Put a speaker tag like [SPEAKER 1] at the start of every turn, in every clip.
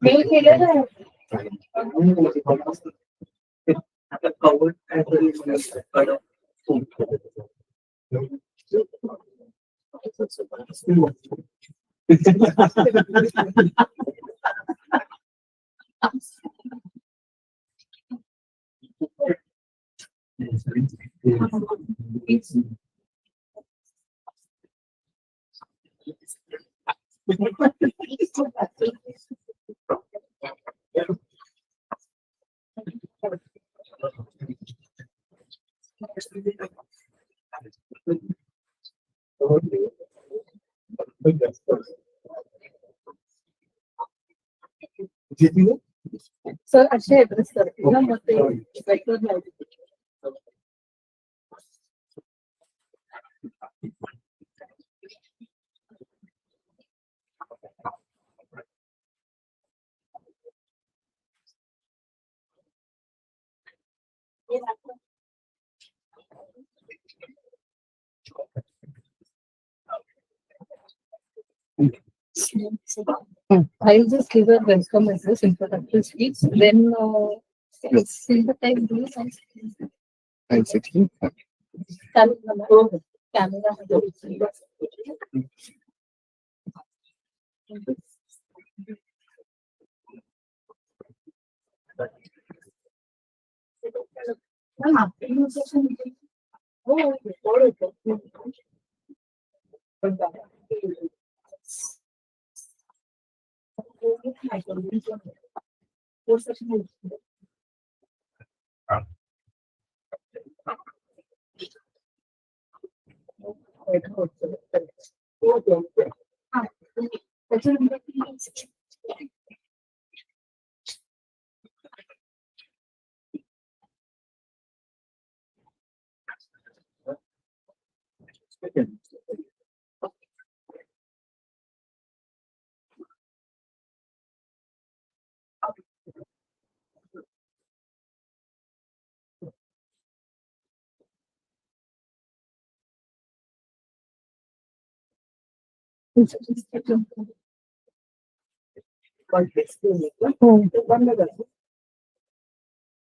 [SPEAKER 1] Mail केलेलं आहे. Sir असे ऍड्रेस करते ना मग ते वेक्टर लावते. I'll just give a welcome address, introductory speech, then see the time, do and
[SPEAKER 2] 9:16.
[SPEAKER 1] camera.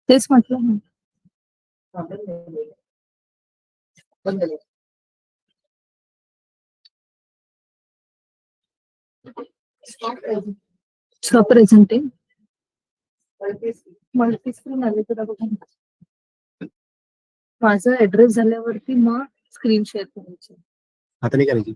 [SPEAKER 1] तेच म्हटलं ना. प्रेझेंटिंग मल्टीस्क्रीन आले तर बघा माझा ऍड्रेस झाल्यावरती मग स्क्रीन शेअर करायची.
[SPEAKER 2] आता नाही करायची.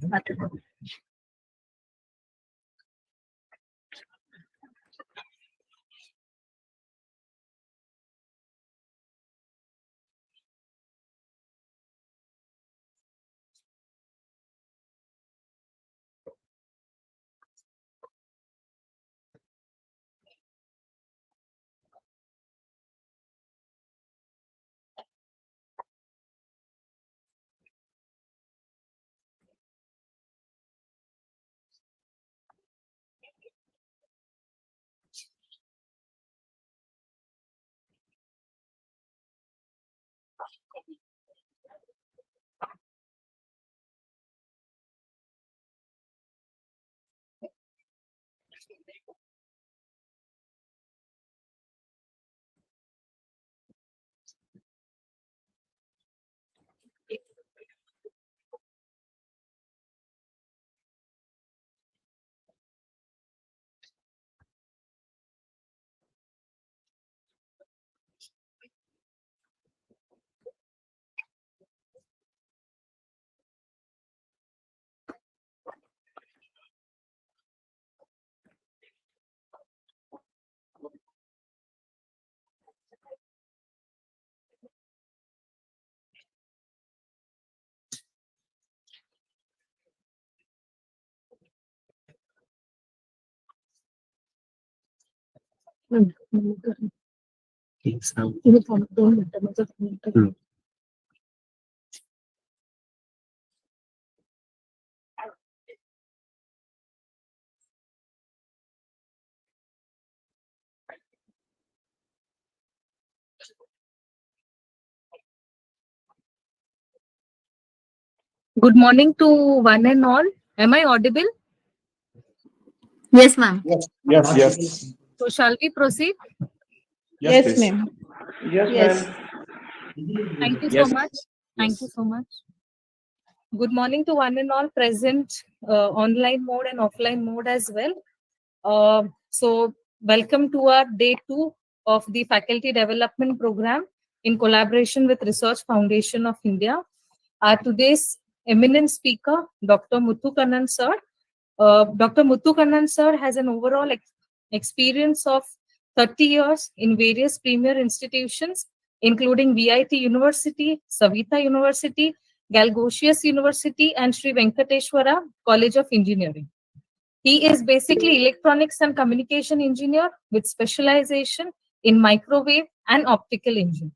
[SPEAKER 2] Yes, now.
[SPEAKER 1] Good morning to one and all. Am I audible?
[SPEAKER 3] Yes, ma'am.
[SPEAKER 4] Yes.
[SPEAKER 1] So shall we proceed?
[SPEAKER 3] Yes,
[SPEAKER 4] Please.
[SPEAKER 3] ma'am.
[SPEAKER 4] Yes,
[SPEAKER 3] Yes.
[SPEAKER 1] Thank you so
[SPEAKER 4] Yes.
[SPEAKER 1] much. Thank you so much. Good morning to one and all present, online mode and offline mode as well. So welcome to our day 2 of the faculty development program in collaboration with Research Foundation of India. Our today's eminent speaker, Dr. Muthukannan sir. Dr. Muthukannan sir has an overall experience of 30 years in various premier institutions, including VIT University, Savita University, Galgosius University, and Sri Venkateshwara College of Engineering. He is basically electronics and communication engineer with specialization in microwave and optical engine.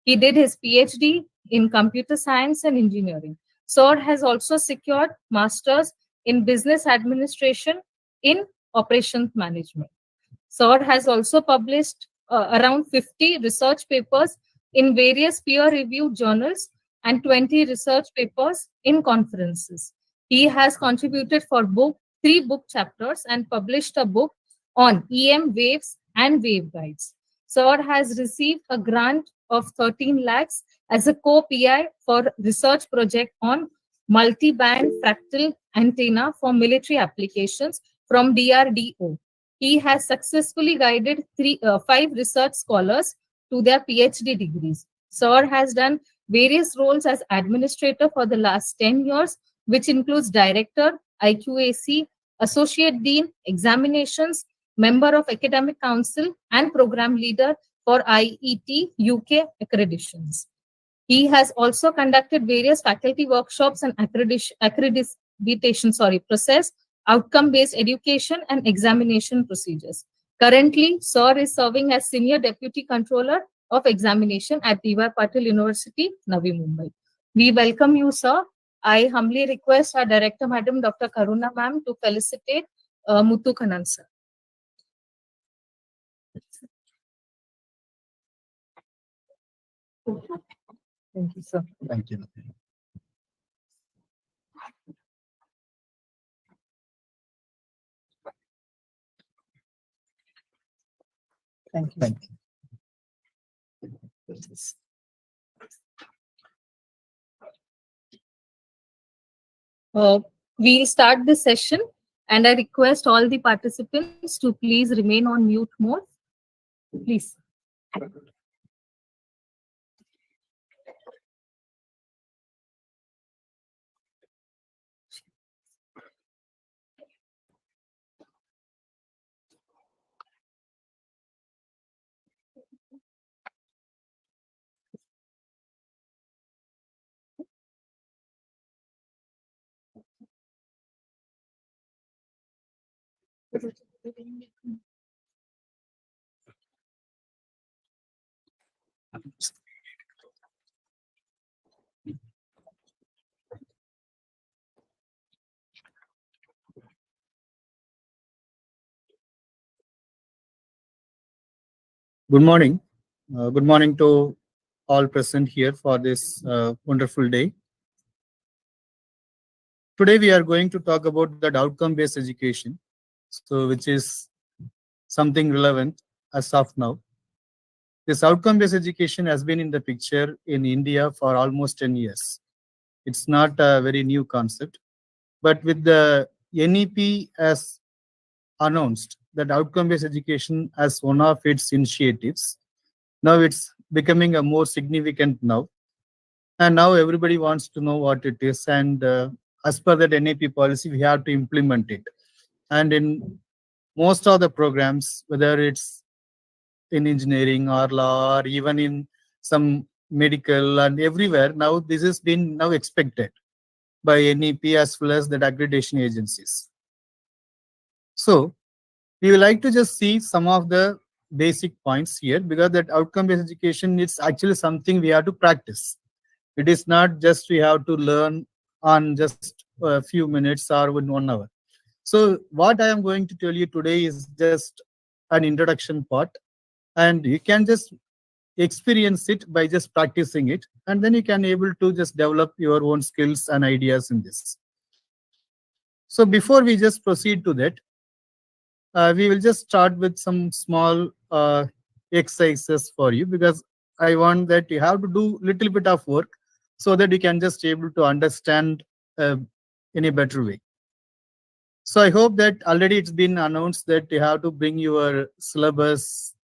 [SPEAKER 1] He did his PhD in computer science and engineering. Sir has also secured masters in business administration in operations management. Sir has also published around 50 research papers in various peer-reviewed journals and 20 research papers in conferences. He has contributed for 3 book chapters and published a book on EM waves and waveguides. Sir has received a grant of 13 lakhs as a co-PI for research project on multi-band fractal antenna for military applications from DRDO. He has successfully guided 5 research scholars to their PhD degrees. Sir has done various roles as administrator for the last 10 years, which includes director, IQAC, associate dean, examinations, member of academic council, and program leader for IET UK accreditations. He has also conducted various faculty workshops and accreditation process, outcome-based education and examination procedures. Currently, Sir is serving as Senior Deputy Controller of Examination at D.Y. Patil University, Navi Mumbai. We welcome you, sir. I humbly request our Director, Madam Dr. Karuna Ma'am, to felicitate Muthukannan sir. Thank you, sir.
[SPEAKER 2] Thank you.
[SPEAKER 1] Thank you.
[SPEAKER 2] Thank you.
[SPEAKER 1] We'll start the session, and I request all the participants to please remain on mute mode. Please.
[SPEAKER 5] Good morning. Good morning to
[SPEAKER 3] all present here for this wonderful day. Today we are going to talk about that outcome-based education, so which is something relevant as of now. This outcome-based education has been in the picture in India for almost 10 years. It's not a very new concept, but with the NEP as announced that outcome-based education as one of its initiatives, now it's becoming a more significant now. And now everybody wants to know what it is. And as per that NAP policy, we have to implement it. And in most of the programs, whether it's in engineering or law or even in some medical and everywhere, now this has been now expected by NEP as well as the accreditation agencies. So we would like to just see some of the basic points here, because that outcome-based education is actually something we have to practice. It is not just we have to learn on just a few minutes or in 1 hour. So what I am going to tell you today is just an introduction part, and you can just experience it by just practicing it, and then you can able to just develop your own skills and ideas in this. So before we just proceed to that, we will just start with some small exercises for you, because I want that you have to do little bit of work so that you can just able to understand uh, in a better way. So I hope that already it's been announced that you have to bring your syllabus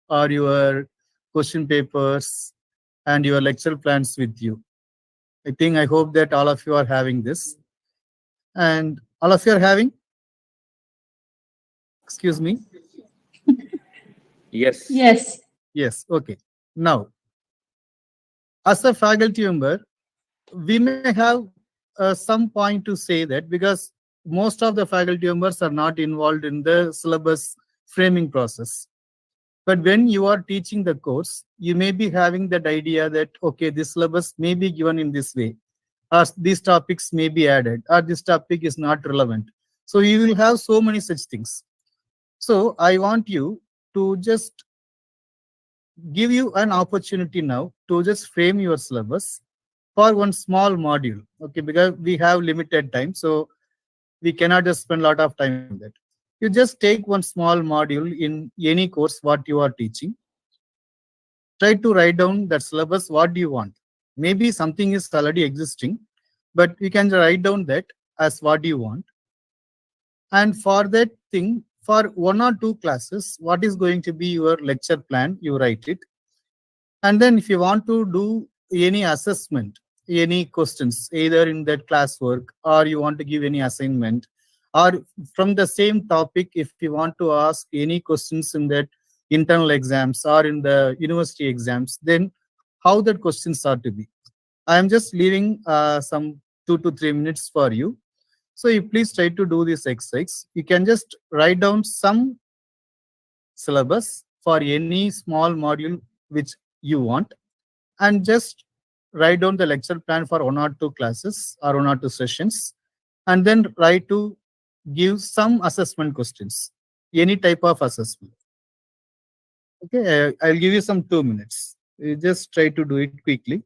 [SPEAKER 3] or your question papers and your lecture plans with you. I hope that all of you are having this. And all of you are having? Excuse me?
[SPEAKER 4] Yes.
[SPEAKER 5] Yes.
[SPEAKER 3] Yes, okay. Now, as a faculty member, we may have some point to say that, because most of the faculty members are not involved in the syllabus framing process. But when you are teaching the course, you may be having that idea that, okay, this syllabus may be given in this way, or these topics may be added, or this topic is not relevant. So you will have so many such things. So I want you to just give you an opportunity now to just frame your syllabus for one small module, okay, because we have limited time, so we cannot just spend a lot of time on that. You just take one small module in any course what you are teaching, try to write down that syllabus what do you want. Maybe something is already existing, but you can write down that as what you want. And for that thing, for 1 or 2 classes, what is going to be your lecture plan, you write it. And then if you want to do any assessment, any questions, either in that classwork or you want to give any assignment, or from the same topic, if you want to ask any questions in that internal exams or in the university exams, then how that questions are to be. I am just leaving some 2 to 3 minutes for you. So you please try to do this exercise. You can just write down some syllabus for any small module which you want, and just write down the lecture plan for 1 or 2 classes or 1 or 2 sessions, and then try to give some assessment questions, any type of assessment. Okay, I'll give you some 2 minutes. You just try to do it quickly.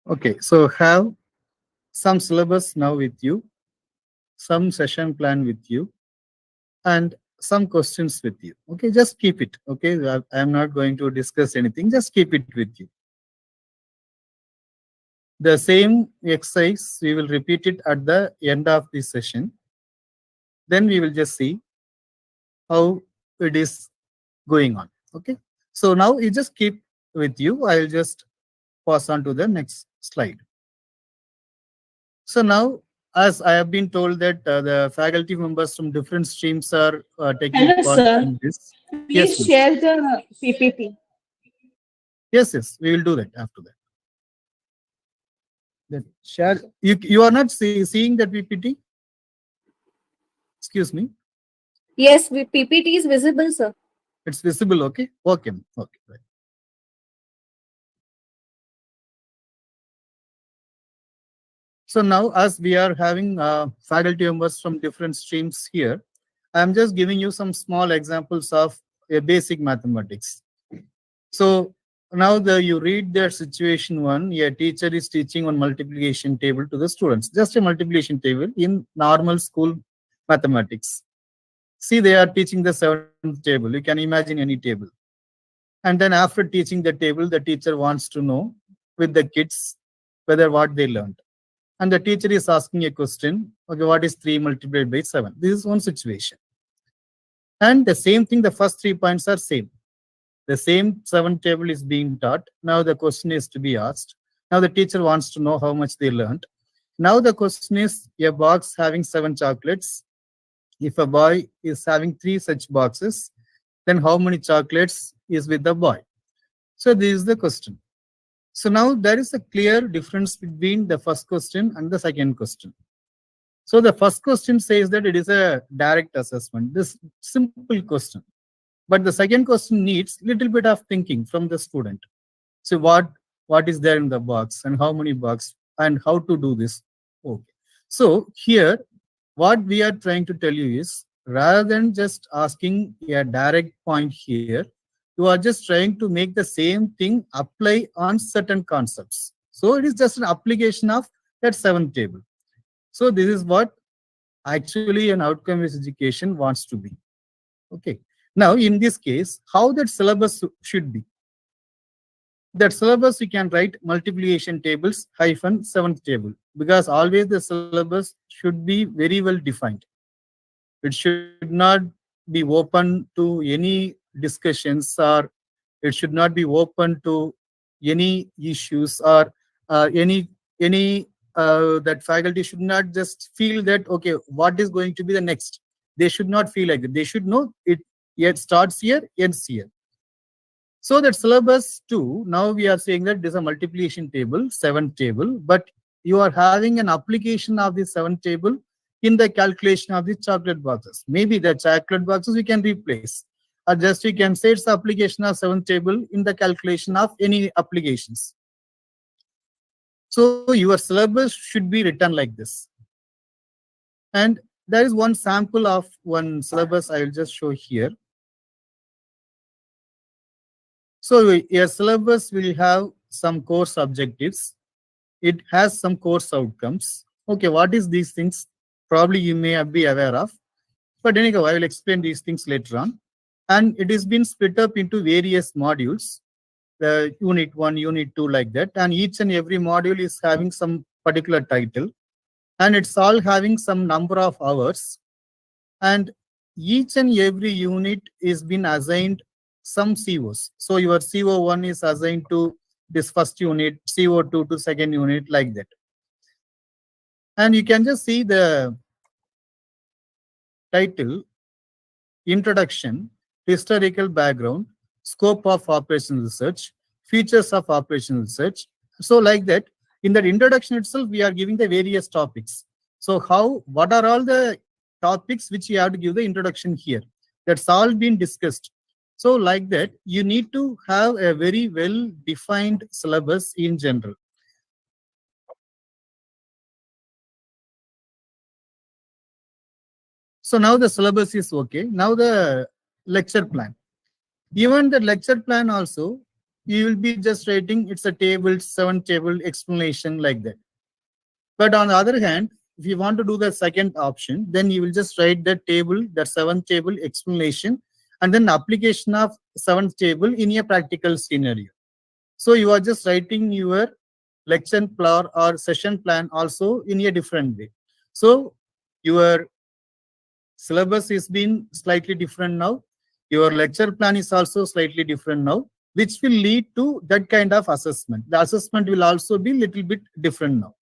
[SPEAKER 3] Okay, so have some syllabus now with you, some session plan with you, and some questions with you. Okay, just keep it. Okay, I'm not going to discuss anything. Just keep it with you. The same exercise, we will repeat it at the end of this session. Then we will just see how it is going on. Okay, so now you just keep with you. I will just pass on to the next slide. So now, as I have been told that the faculty members from different streams are taking
[SPEAKER 5] Hello,
[SPEAKER 3] part
[SPEAKER 5] sir.
[SPEAKER 3] in this. Yes,
[SPEAKER 5] Please
[SPEAKER 3] miss.
[SPEAKER 5] share the PPT.
[SPEAKER 3] Yes, yes, we will do that after that. Then share. You are not seeing that PPT? Excuse me.
[SPEAKER 5] Yes, PPT is visible, sir.
[SPEAKER 3] It's visible. Okay. Okay. Okay. Right. So now, as we are having faculty members from different streams here, I'm just giving you some small examples of basic mathematics. So now you read their situation one, a teacher is teaching one multiplication table to the students, just a multiplication table in normal school mathematics. See, they are teaching the seventh table. You can imagine any table. And then after teaching the table, the teacher wants to know with the kids whether what they learned. And the teacher is asking a question, okay, what is 3 multiplied by 7? This is one situation. And the same thing, the first 3 points are same. The same 7 table is being taught. Now the question is to be asked. Now the teacher wants to know how much they learned. Now the question is, a box having 7 chocolates. If a boy is having 3 such boxes, then how many chocolates is with the boy? So this is the question. So now there is a clear difference between the first question and the second question. So the first question says that it is a direct assessment, this simple question. But the second question needs little bit of thinking from the student. So what is there in the box and how many boxes and how to do this? Okay. So here, what we are trying to tell you is, rather than just asking a direct point here, you are just trying to make the same thing apply on certain concepts. So it is just an application of that 7th table. So this is what actually an outcome-based education wants to be. Okay. Now, in this case, how that syllabus should be? That syllabus, you can write multiplication tables hyphen 7th table, because always the syllabus should be very well defined. It should not be open to any discussions, or it should not be open to any issues, or any that faculty should not just feel that, okay, what is going to be the next? They should not feel like that. They should know it starts here, ends here. So that syllabus 2, now we are saying that this is a multiplication table, 7th table, but you are having an application of the 7th table in the calculation of the chocolate boxes. Maybe the chocolate boxes we can replace, or just we can say it's the application of 7th table in the calculation of any applications. So your syllabus should be written like this. And there is one sample of one syllabus I will just show here. So your syllabus will have some course objectives. It has some course outcomes. Okay, what is these things? Probably you may be aware of. But anyhow, I will explain these things later on. And it is been split up into various modules. The unit 1, unit 2, like that. And each and every module is having some particular title. And it's all having some number of hours. And each and every unit is been assigned some COs. So your CO1 is assigned to this first unit, CO2 to second unit, like that. And you can just see the title, introduction, historical background, scope of operational research, features of operational research. So like that, in that introduction itself, we are giving the various topics. So what are all the topics which you have to give the introduction here? That's all been discussed. So like that, you need to have a very well defined syllabus in general. So now the syllabus is okay. Now the lecture plan. Even the lecture plan also, you will be just writing it's a table, 7 table explanation like that. But on the other hand, if you want to do the second option, then you will just write the table, that 7 table explanation, and then application of 7th table in a practical scenario. So you are just writing your lecture plan or session plan also in a different way. So your syllabus is being slightly different now. Your lecture plan is also slightly different now, which will lead to that kind of assessment. The assessment will also be little bit different now.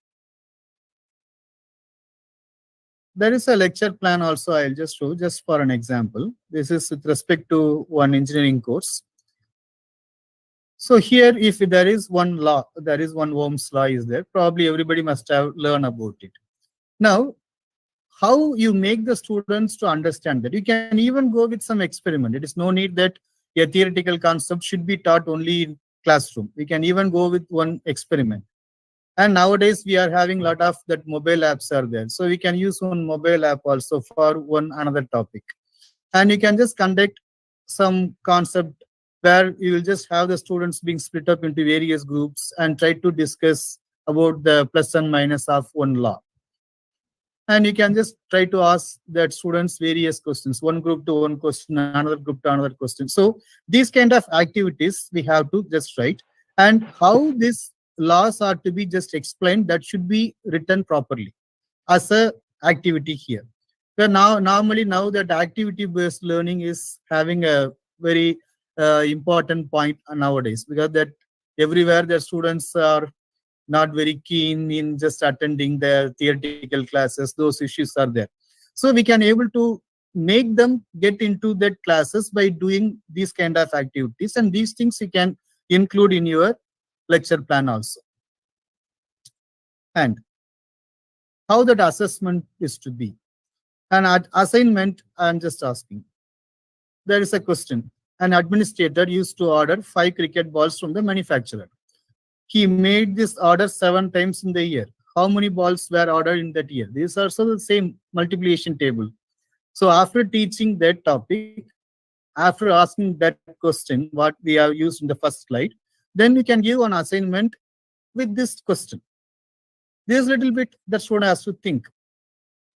[SPEAKER 3] There is a lecture plan also I'll just show just for an example. This is with respect to one engineering course. So here, if there is one law, there is one Ohm's law is there, probably everybody must have learned about it. Now, how you make the students to understand that? You can even go with some experiment. It is no need that a theoretical concept should be taught only in classroom. We can even go with one experiment. And nowadays we are having a lot of that mobile apps are there. So we can use one mobile app also for one another topic. And you can just conduct some concept where you will just have the students being split up into various groups and try to discuss about the plus and minus of one law. And you can just try to ask that students various questions, one group to one question, another group to another question. So these kind of activities we have to just write, and how these laws are to be just explained, that should be written properly as a activity here. Where normally now that activity based learning is having a very important point nowadays, because that everywhere the students are not very keen in just attending their theoretical classes. Those issues are there. So we can able to make them get into that classes by doing these kind of activities, and these things you can include in your lecture plan also. And how that assessment is to be. And at assignment, I'm just asking. There is a question. An administrator used to order 5 cricket balls from the manufacturer. He made this order 7 times in the year. How many balls were ordered in that year? These are also the same multiplication table. So after teaching that topic, after asking that question, what we have used in the first slide, then we can give an assignment with this question. This little bit that student has to think.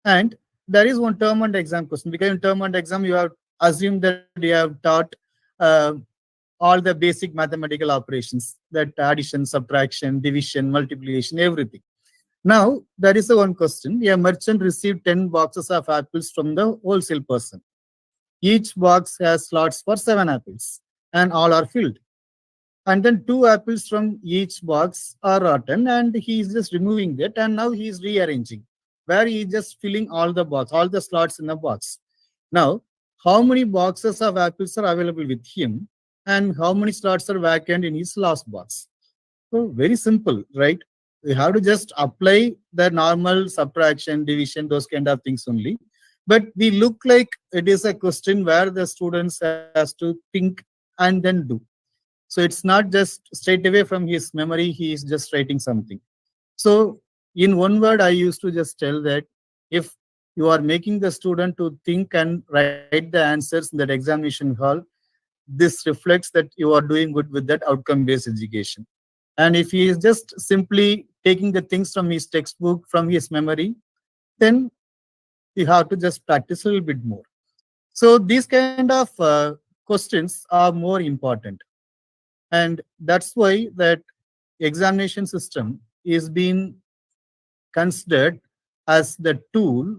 [SPEAKER 3] And there is one term and exam question, because in term and exam you have assumed that you have taught all the basic mathematical operations, that addition, subtraction, division, multiplication, everything. Now, there is one question. A merchant received 10 boxes of apples from the wholesale person. Each box has slots for 7 apples, and all are filled. And then 2 apples from each box are rotten, and he is just removing that, and now he is rearranging, where he is just filling all the box, all the slots in the box. Now, how many boxes of apples are available with him, and how many slots are vacant in his last box? So very simple, right? We have to just apply the normal subtraction, division, those kind of things only. But we look like it is a question where the students has to think and then do. So it's not just straight away from his memory, he is just writing something. So in one word, I used to just tell that if you are making the student to think and write the answers in that examination hall, this reflects that you are doing good with that outcome-based education. And if he is just simply taking the things from his textbook, from his memory, then you have to just practice a little bit more. So these kind of questions are more important. And that's why that examination system is being considered as the tool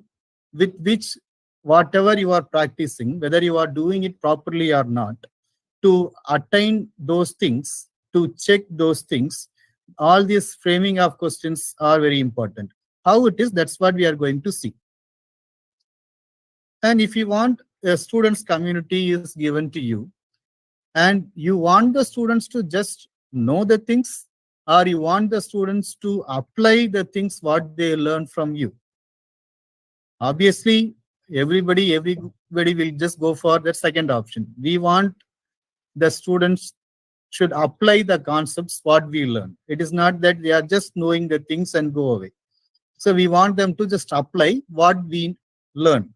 [SPEAKER 3] with which whatever you are practicing, whether you are doing it properly or not, to attain those things, to check those things, all these framing of questions are very important. How it is, that's what we are going to see. And if you want a students community is given to you, and you want the students to just know the things, or you want the students to apply the things what they learn from you. Obviously, everybody will just go for that second option. We want the students should apply the concepts what we learn. It is not that they are just knowing the things and go away. So we want them to just apply what we learn.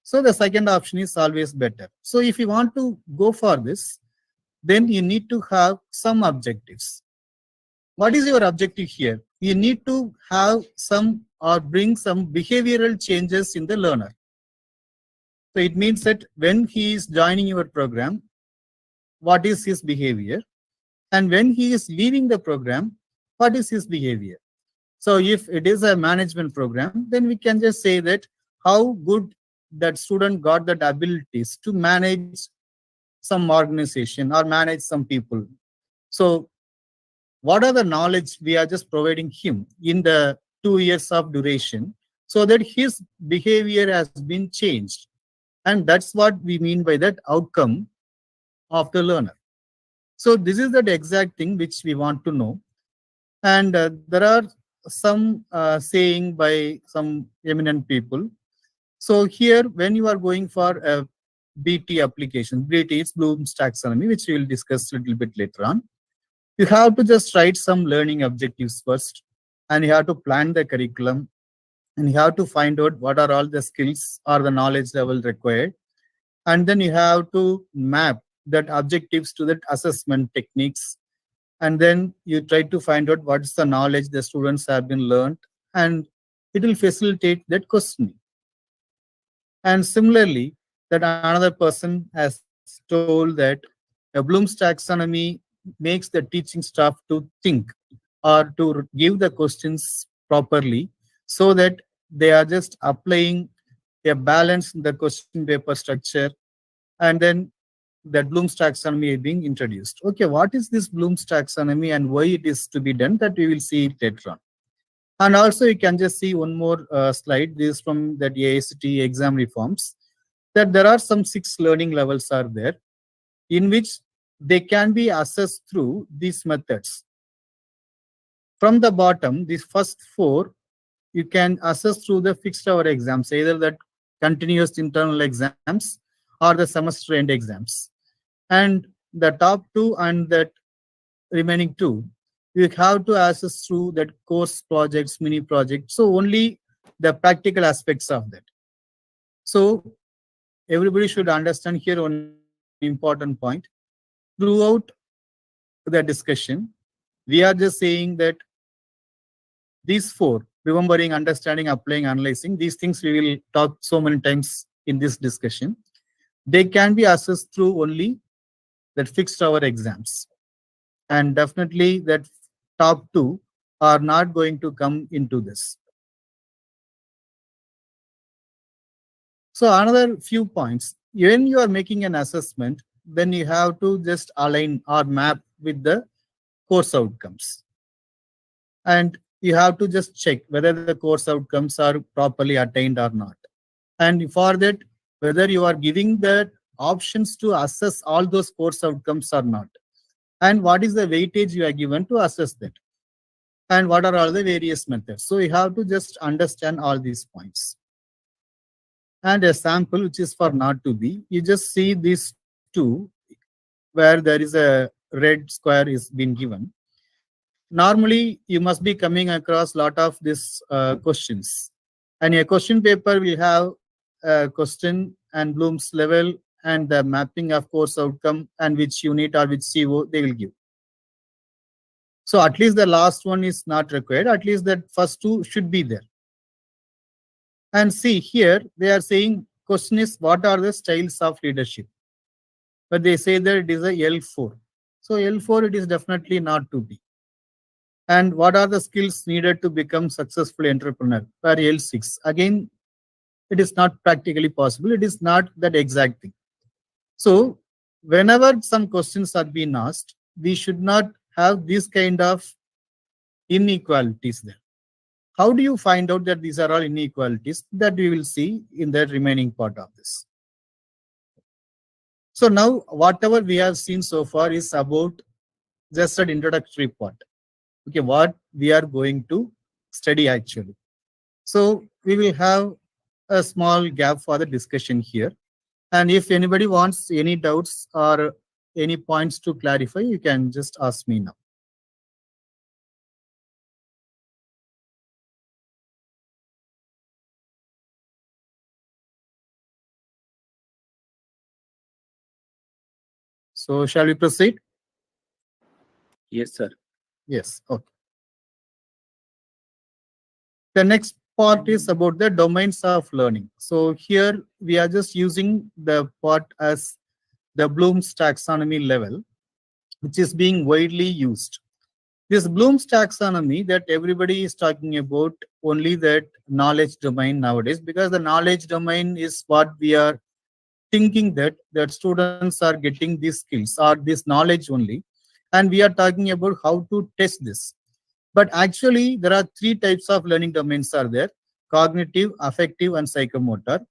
[SPEAKER 3] So the second option is always better. So if you want to go for this, then you need to have some objectives. What is your objective here? You need to have some or bring some behavioral changes in the learner. So it means that when he is joining your program, what is his behavior? And when he is leaving the program, what is his behavior? So if it is a management program, then we can just say that how good that student got that abilities to manage some organization or manage some people. So what are the knowledge we are just providing him in the 2 years of duration so that his behavior has been changed. And that's what we mean by that outcome of the learner. So this is the exact thing which we want to know. And there are some saying by some eminent people. So here, when you are going for a BT application, BT is Bloom's taxonomy, which we will discuss a little bit later on. You have to just write some learning objectives first, and you have to plan the curriculum, and you have to find out what are all the skills or the knowledge level required. And then you have to map that objectives to that assessment techniques. And then you try to find out what's the knowledge the students have been learned, and it will facilitate that questioning. And similarly, that another person has told that a Bloom's taxonomy makes the teaching staff to think or to give the questions properly so that they are just applying a balance in the question paper structure, and then that Bloom's taxonomy is being introduced. Okay, what is this Bloom's taxonomy and why it is to be done, that we will see it later on. And also you can just see one more slide. This is from that AICT exam reforms, that there are some 6 learning levels are there in which they can be assessed through these methods. From the bottom, these first 4, you can assess through the fixed hour exams, either that continuous internal exams or the semester end exams. And the top 2 and that remaining 2, you have to assess through that course projects, mini projects. So only the practical aspects of that. So everybody should understand here one important point. Throughout the discussion, we are just saying that these 4, remembering, understanding, applying, analyzing, these things we will talk so many times in this discussion. They can be assessed through only that fixed hour exams. And definitely that top 2 are not going to come into this. So another few points. When you are making an assessment, then you have to just align or map with the course outcomes. And you have to just check whether the course outcomes are properly attained or not. And for that, whether you are giving the options to assess all those course outcomes or not. And what is the weightage you are given to assess that. And what are all the various methods. So you have to just understand all these points. And a sample which is for not to be, you just see these 2 where there is a red square is being given. Normally, you must be coming across a lot of these questions. And a question paper will have a question and Bloom's level and the mapping of course outcome and which unit or which CO they will give. So at least the last one is not required. At least that first 2 should be there. And see here, they are saying question is what are the styles of leadership? But they say that it is a L4. So L4, it is definitely not to be. And what are the skills needed to become successful entrepreneur? For L6, again, it is not practically possible. It is not that exact thing. So whenever some questions are being asked, we should not have this kind of inequalities there. How do you find out that these are all inequalities? That we will see in the remaining part of this. So now whatever we have seen so far is about just an introductory part. Okay, what we are going to study actually. So we will have a small gap for the discussion here. And if anybody wants any doubts or any points to clarify, you can just ask me now. So shall we proceed?
[SPEAKER 4] Yes, sir.
[SPEAKER 3] Yes. Okay. The next part is about the domains of learning. So here we are just using the part as the Bloom's taxonomy level, which is being widely used. This Bloom's taxonomy that everybody is talking about only that knowledge domain nowadays, because the knowledge domain is what we are thinking that students are getting these skills or this knowledge only, and we are talking about how to test this. But actually, there are three types of learning domains are there: cognitive, affective, and psychomotor.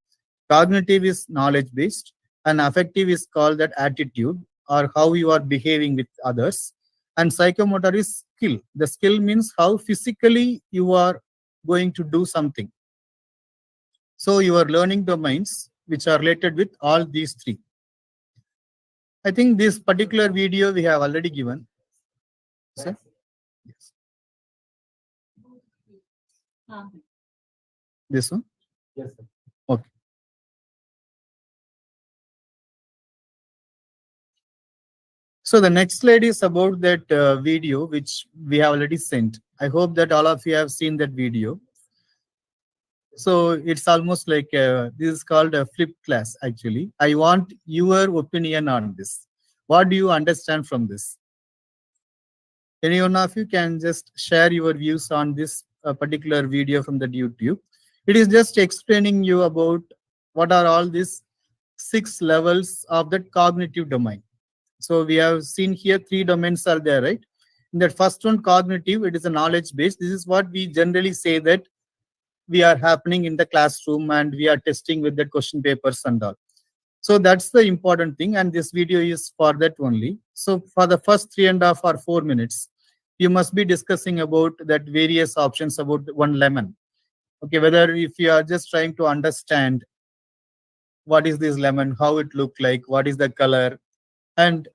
[SPEAKER 3] Cognitive is knowledge based, and affective is called that attitude or how you are behaving with others. And psychomotor is skill. The skill means how physically you are going to do something. So your learning domains, which are related with all these three. I think this particular video we have already given. Sir? Yes. This one?
[SPEAKER 2] Yes, sir.
[SPEAKER 3] Okay. So the next slide is about that video which we have already sent. I hope that all of you have seen that video. So it's almost like this is called a flip class actually. I want your opinion on this. What do you understand from this? Any one of you can just share your views on this particular video from the YouTube. It is just explaining you about what are all these 6 levels of the cognitive domain. So we have seen here 3 domains are there, right? In that first one, cognitive, it is a knowledge base. This is what we generally say that we are happening in the classroom and we are testing with the question papers and all. So that's the important thing, and this video is for that only. So for the first 3.5 or 4 minutes, you must be discussing about that various options about one lemon. Okay, whether if you are just trying to understand what is this lemon, how it look like, what is the color, and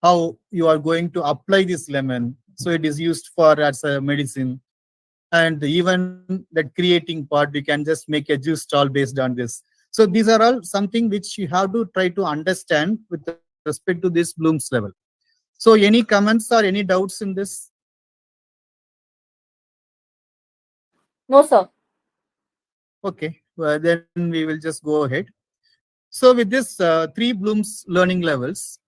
[SPEAKER 3] how you are going to apply this lemon. So it is used for as a medicine, and even that creating part, we can just make a juice stall based on this. So these are all something which you have to try to understand with respect to this Bloom's level. So any comments or any doubts in this?
[SPEAKER 5] No, sir.
[SPEAKER 3] Okay, well, then we will just go ahead. So with this 3 Bloom's learning levels,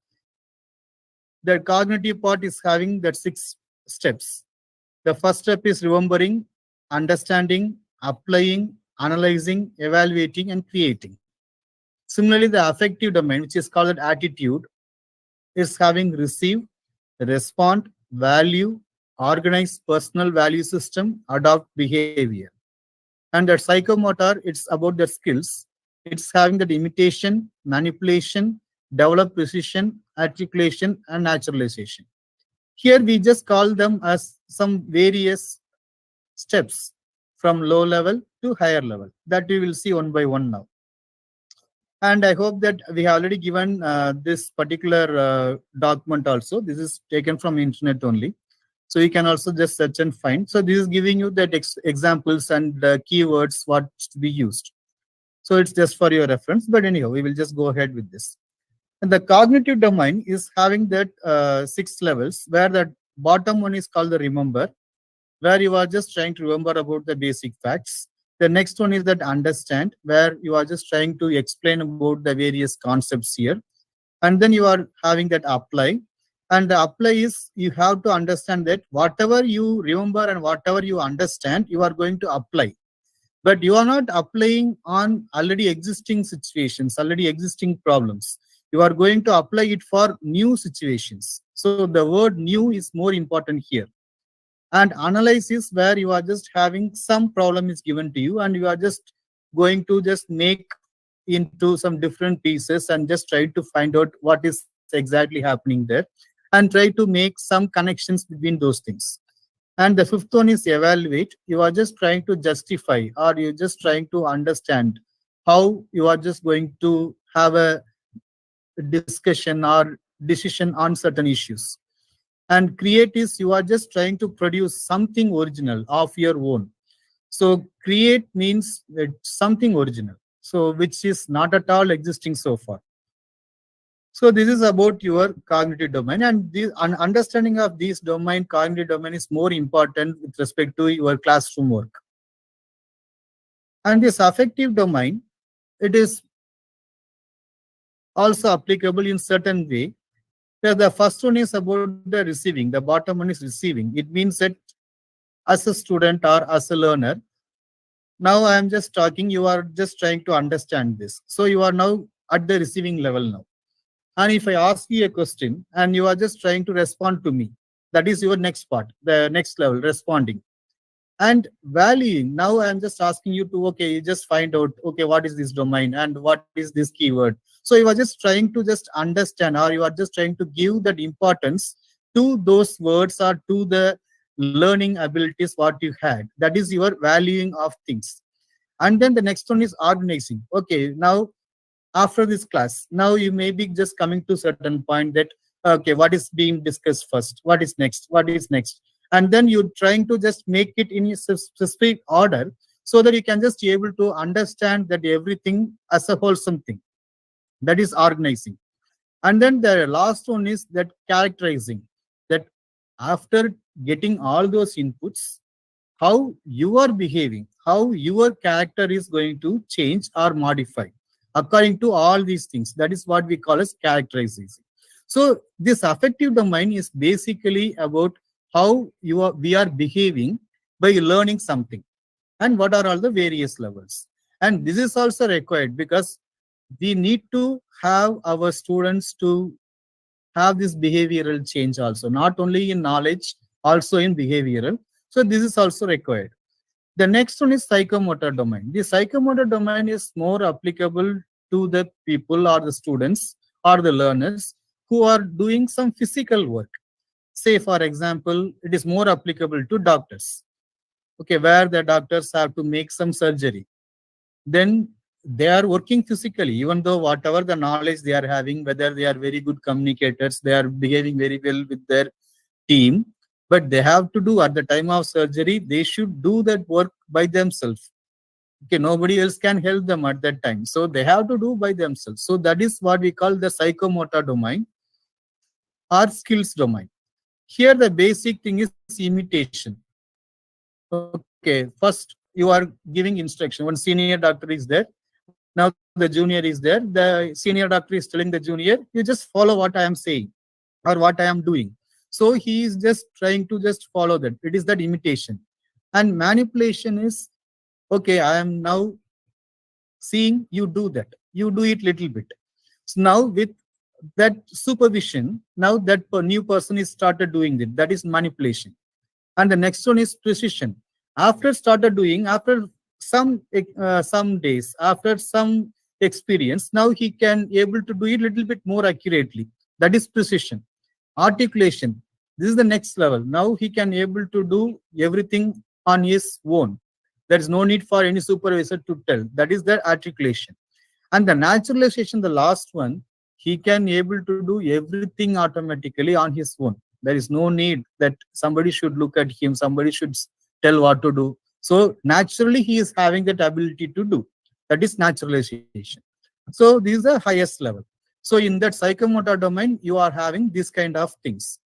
[SPEAKER 3] the cognitive part is having that 6 steps. The first step is remembering, understanding, applying, analyzing, evaluating, and creating. Similarly, the affective domain, which is called attitude, is having receive, respond, value, organize personal value system, adopt behavior. And that psychomotor, it's about the skills. It's having that imitation, manipulation, develop precision, articulation, and naturalization. Here we just call them as some various steps from low level to higher level that we will see one by one now. And I hope that we have already given this particular document also. This is taken from internet only. So you can also just search and find. So this is giving you that examples and keywords what to be used. So it's just for your reference. But anyhow, we will just go ahead with this. And the cognitive domain is having that 6 levels, where the bottom one is called the remember, where you are just trying to remember about the basic facts. The next one is that understand, where you are just trying to explain about the various concepts here. And then you are having that apply. And the apply is you have to understand that whatever you remember and whatever you understand, you are going to apply. But you are not applying on already existing situations, already existing problems. You are going to apply it for new situations. So the word new is more important here. And analysis, where you are just having some problem is given to you and you are just going to just make into some different pieces and just try to find out what is exactly happening there and try to make some connections between those things. And the fifth one is evaluate. You are just trying to justify or you're just trying to understand how you are just going to have a discussion or decision on certain issues. And create is you are just trying to produce something original of your own. So create means it's something original, so which is not at all existing so far. So this is about your cognitive domain, and the understanding of this domain, cognitive domain, is more important with respect to your classroom work. And this affective domain, it is also applicable in certain way. The first one is about the receiving. The bottom one is receiving. It means that as a student or as a learner, now I am just talking, you are just trying to understand this. So you are now at the receiving level now. And if I ask you a question and you are just trying to respond to me, that is your next part, the next level, responding. And valuing, now I'm just asking you to, okay, you just find out, okay, what is this domain and what is this keyword? So you are just trying to just understand, or you are just trying to give that importance to those words or to the learning abilities what you had. That is your valuing of things. And then the next one is organizing. Okay, now after this class, now you may be just coming to certain point that, okay, what is being discussed first, what is next, what is next, and then you're trying to just make it in a specific order, so that you can just be able to understand that everything as a wholesome thing. That is organizing. And then the last one is that characterizing, that after getting all those inputs, how you are behaving, how your character is going to change or modify according to all these things. That is what we call as characterizing. So this affective domain is basically about how we are behaving by learning something, and what are all the various levels. And this is also required because we need to have our students to have this behavioral change also, not only in knowledge, also in behavioral. So this is also required. The next one is psychomotor domain. The psychomotor domain is more applicable to the people or the students or the learners who are doing some physical work. Say, for example, it is more applicable to doctors. Okay, where the doctors have to make some surgery. Then they are working physically, even though whatever the knowledge they are having, whether they are very good communicators, they are behaving very well with their team, but they have to do at the time of surgery, they should do that work by themselves. Okay, nobody else can help them at that time. So they have to do by themselves. So that is what we call the psychomotor domain or skills domain. Here the basic thing is imitation. Okay, first you are giving instruction. One senior doctor is there. Now the junior is there. The senior doctor is telling the junior, you just follow what I am saying or what I am doing. So he is just trying to just follow that. It is that imitation. And manipulation is, okay, I am now seeing you do that. You do it little bit. So now with that supervision, now that new person is started doing it. That is manipulation. And the next one is precision. After started doing, after some days, after some experience, now he can able to do it little bit more accurately. That is precision. Articulation, this is the next level. Now he can able to do everything on his own. There is no need for any supervisor to tell. That is the articulation. And the naturalization, the last one, he can able to do everything automatically on his own. There is no need that somebody should look at him, somebody should tell what to do. So naturally he is having that ability to do. That is naturalization. So this is the highest level. So in that psychomotor domain, you are having this kind of things.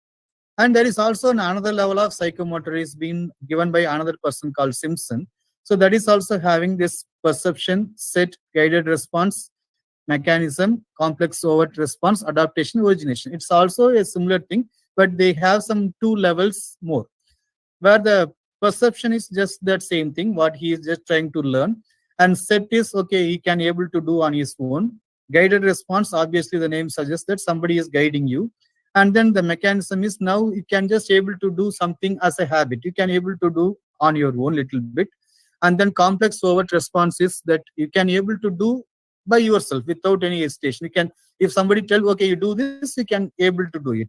[SPEAKER 3] And there is also another level of psychomotor is being given by another person called Simpson. So that is also having this perception, set, guided response, mechanism, complex overt response, adaptation, origination. It's also a similar thing, but they have some two levels more, where the perception is just that same thing, what he is just trying to learn. And set is, okay, he can able to do on his own. Guided response, obviously the name suggests that somebody is guiding you. And then the mechanism is now you can just able to do something as a habit. You can able to do on your own little bit. And then complex overt response is that you can able to do by yourself without any hesitation. You can, if somebody tell, okay, you do this, you can able to do it.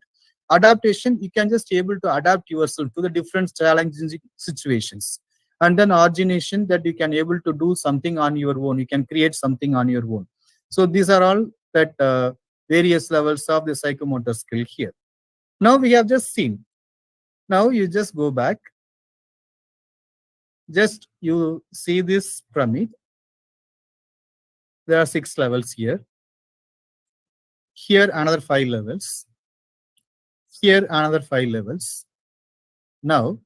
[SPEAKER 3] Adaptation, you can just able to adapt yourself to the different challenging situations. And then origination, that you can able to do something on your own. You can create something on your own. So these are all that various levels of the psychomotor skill here. Now we have just seen. Now you just go back. Just you see this pyramid. There are 6 levels here. Here another 5 levels. Here another 5 levels. Now,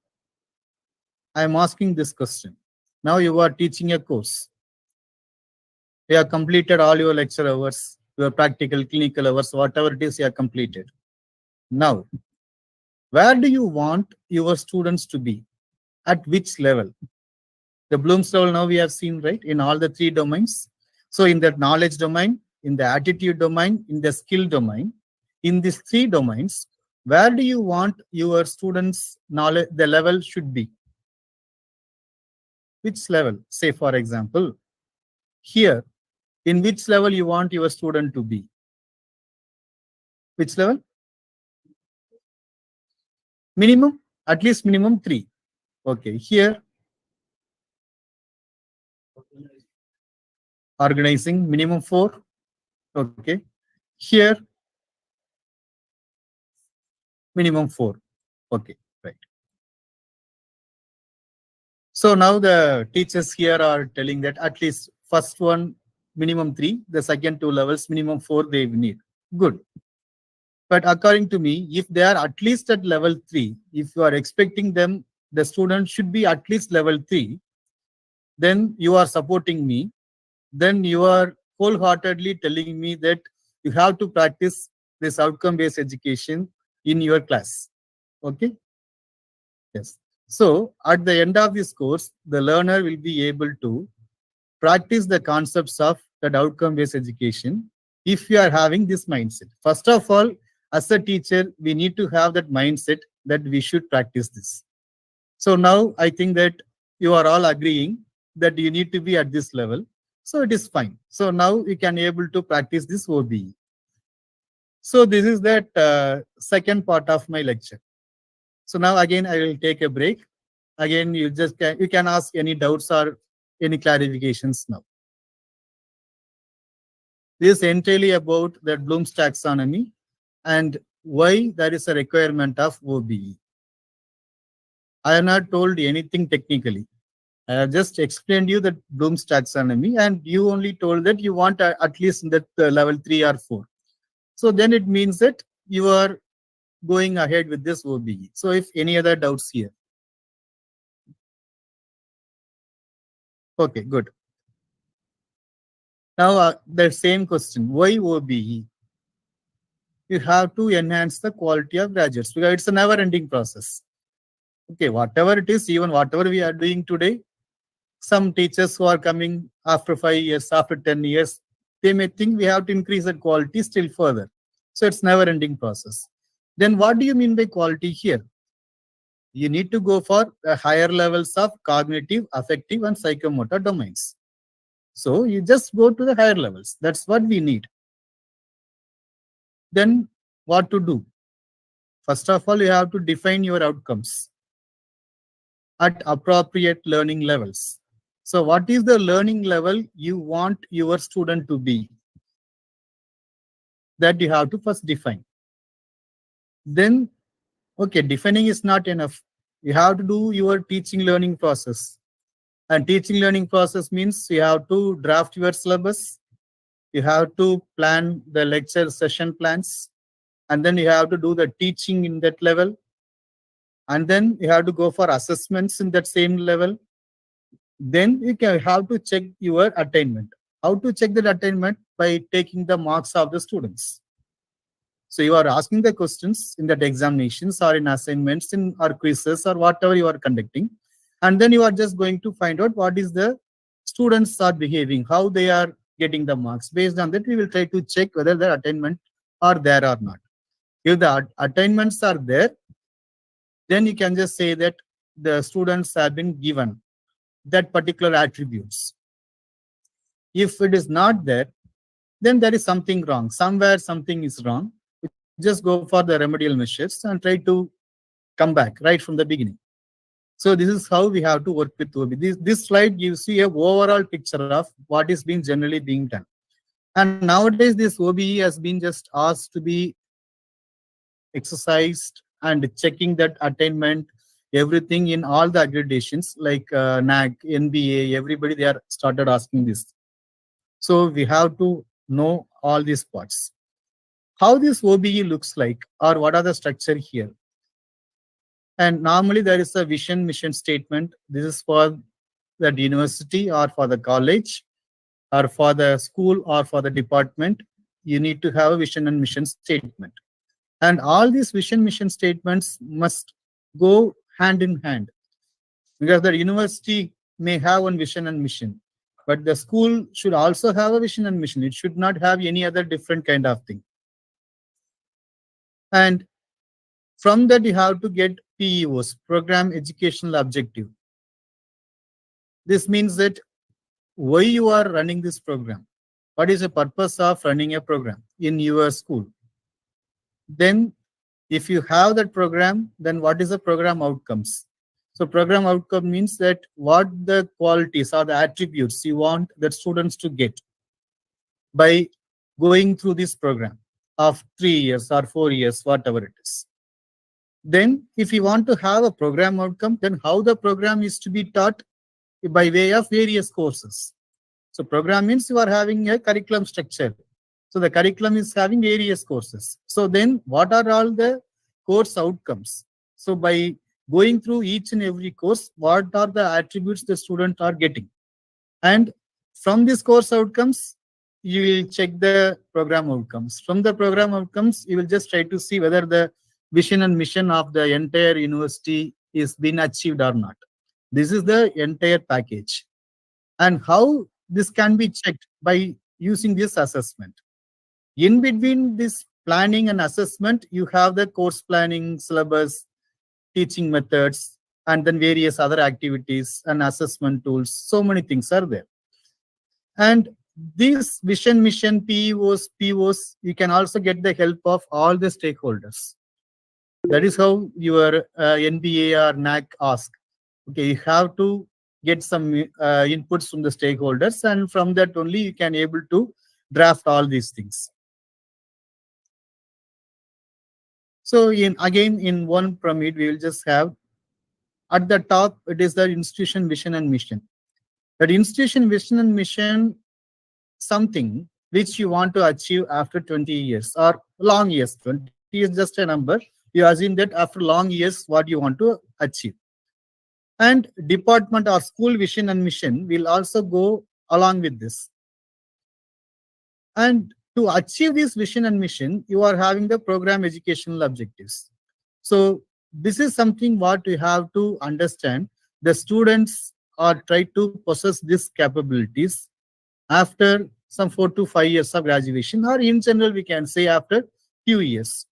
[SPEAKER 3] I am asking this question. Now you are teaching a course. You have completed all your lecture hours, your practical, clinical hours, whatever it is you have completed. Now, where do you want your students to be? At which level? The Bloom's level now we have seen, right, in all the 3 domains. So in the knowledge domain, in the attitude domain, in the skill domain, in these 3 domains, where do you want your students' knowledge, the level should be? Which level? Say, for example, here, in which level you want your student to be? Which level? Minimum, at least minimum 3. Okay, here, organizing, minimum 4. Okay, here, minimum 4. Okay, right. So now the teachers here are telling that at least first one, minimum 3, the second 2 levels, minimum 4 they need. Good. But according to me, if they are at least at level 3, if you are expecting them, the student should be at least level 3, then you are supporting me. Then you are wholeheartedly telling me that you have to practice this outcome-based education in your class. Okay? Yes. So at the end of this course, the learner will be able to practice the concepts of that outcome-based education if you are having this mindset. First of all, as a teacher, we need to have that mindset that we should practice this. So now I think that you are all agreeing that you need to be at this level. So it is fine. So now you can able to practice this OBE. So this is that second part of my lecture. So now again, I will take a break. Again, you can ask any doubts or any clarifications now. This is entirely about the Bloom's taxonomy and why there is a requirement of OBE. I have not told anything technically. I have just explained you that Bloom's taxonomy, and you only told that you want at least in that level 3 or 4. So then it means that you are going ahead with this OBE. So if any other doubts here. Okay, good. Now the same question, why OBE? You have to enhance the quality of graduates because it's a never-ending process. Okay, whatever it is, even whatever we are doing today, some teachers who are coming after 5 years, after 10 years, they may think we have to increase the quality still further. So it's never-ending process. Then what do you mean by quality here? You need to go for higher levels of cognitive, affective, and psychomotor domains. So you just go to the higher levels. That's what we need. Then what to do? First of all, you have to define your outcomes at appropriate learning levels. So what is the learning level you want your student to be? That you have to first define. Then, okay, defining is not enough. You have to do your teaching learning process. And teaching learning process means you have to draft your syllabus. You have to plan the lecture session plans. And then you have to do the teaching in that level. And then you have to go for assessments in that same level. Then you can have to check your attainment. How to check that attainment? By taking the marks of the students. So you are asking the questions in that examinations or in assignments in or quizzes or whatever you are conducting. And then you are just going to find out what is the students are behaving, how they are getting the marks. Based on that, we will try to check whether the attainment are there or not. If the attainments are there, then you can just say that the students have been given that particular attributes. If it is not there, then there is something wrong. Somewhere something is wrong. Just go for the remedial measures and try to come back right from the beginning. So this is how we have to work with OBE. This slide gives you an overall picture of what is being generally being done. And nowadays this OBE has been just asked to be exercised and checking that attainment, everything in all the accreditations like NAC, NBA, everybody they are started asking this. So we have to know all these parts. how this OBE looks like, or what are the structure here. And normally there is a vision mission statement. This is for the university or for the college or for the school or for the department. You need to have a vision and mission statement. And all these vision mission statements must go hand in hand, because the university may have one vision and mission, but the school should also have a vision and mission. It should not have any other different kind of thing. And from that, you have to get PEOs, program educational objective. This means that why you are running this program, what is the purpose of running a program in your school. Then if you have that program, then what is the program outcomes? So program outcome means that what the qualities or the attributes you want the students to get by going through this program of 3 years or 4 years, whatever it is. Then if you want to have a program outcome, then how the program is to be taught by way of various courses. So program means you are having a curriculum structure. So the curriculum is having various courses. So then what are all the course outcomes? So by going through each and every course, what are the attributes the student are getting? And from these course outcomes, you will check the program outcomes. From the program outcomes, you will just try to see whether the vision and mission of the entire university is being achieved or not. This is the entire package. And how this can be checked by using this assessment. In between this planning and assessment, you have the course planning, syllabus, teaching methods, and then various other activities and assessment tools. So many things are there. And this vision, mission, POs, you can also get the help of all the stakeholders. That is how your NBA or NAC ask. Okay, you have to get some inputs from the stakeholders, and from that only you can able to draft all these things. So in one pyramid, we will just have at the top, it is the institution vision and mission. That institution vision and mission, something which you want to achieve after 20 years or long years. 20 is just a number. You assume that after long years, what you want to achieve. And department or school vision and mission will also go along with this. And to achieve this vision and mission, you are having the program educational objectives. So this is something what you have to understand. The students are trying to possess these capabilities after some 4 to 5 years of graduation, or in general, we can say after few years.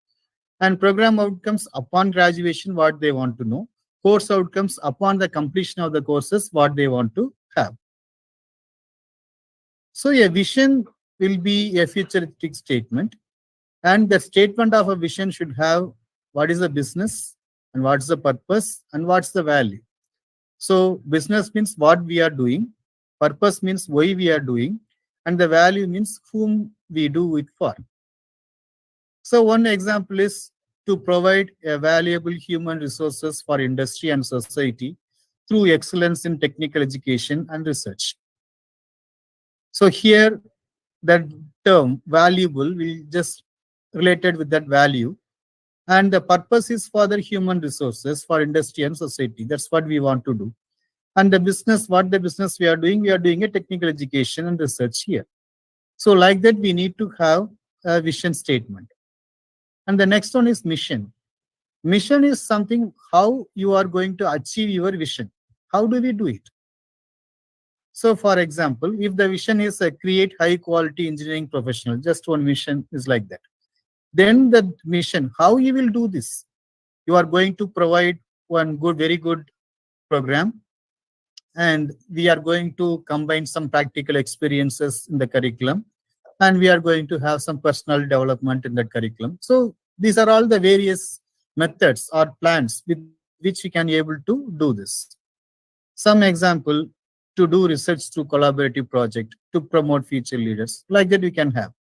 [SPEAKER 3] And program outcomes upon graduation, what they want to know. Course outcomes upon the completion of the courses, what they want to have. So a vision will be a futuristic statement, and the statement of a vision should have what is the business and what's the purpose and what's the value. So business means what we are doing, purpose means why we are doing, and the value means whom we do it for. So one example is to provide a valuable human resources for industry and society through excellence in technical education and research. So here, that term valuable will just related with that value, and the purpose is for the human resources for industry and society. That's what we want to do. And the business, what the business we are doing a technical education and research here. So like that, we need to have a vision statement. And the next one is mission. Mission is something how you are going to achieve your vision. How do we do it? So for example, if the vision is create high quality engineering professional, just one mission is like that. Then the mission, how you will do this? You are going to provide one very good program, and we are going to combine some practical experiences in the curriculum, and we are going to have some personal development in the curriculum. So these are all the various methods or plans with which we can able to do this. Some example, to do research through collaborative project, to promote future leaders, like that we can have.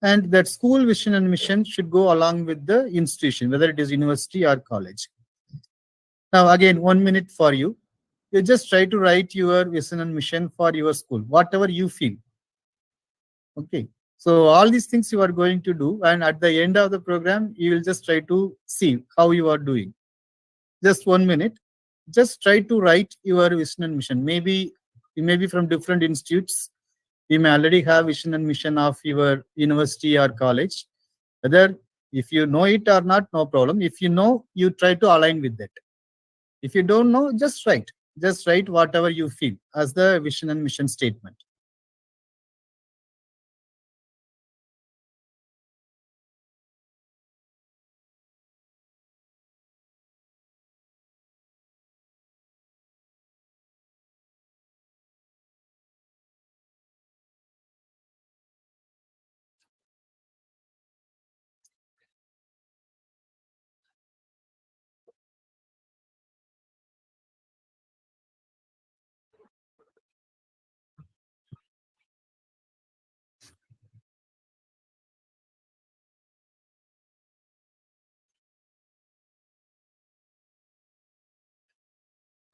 [SPEAKER 3] And that school vision and mission should go along with the institution, whether it is university or college. Now again, 1 minute for you. You just try to write your vision and mission for your school, whatever you feel. Okay. So all these things you are going to do, and at the end of the program, you will just try to see how you are doing. Just 1 minute, just try to write your vision and mission. Maybe you may be from different institutes. You may already have vision and mission of your university or college. Whether if you know it or not, no problem. If you know, you try to align with that. If you don't know, just write. Just write whatever you feel as the vision and mission statement.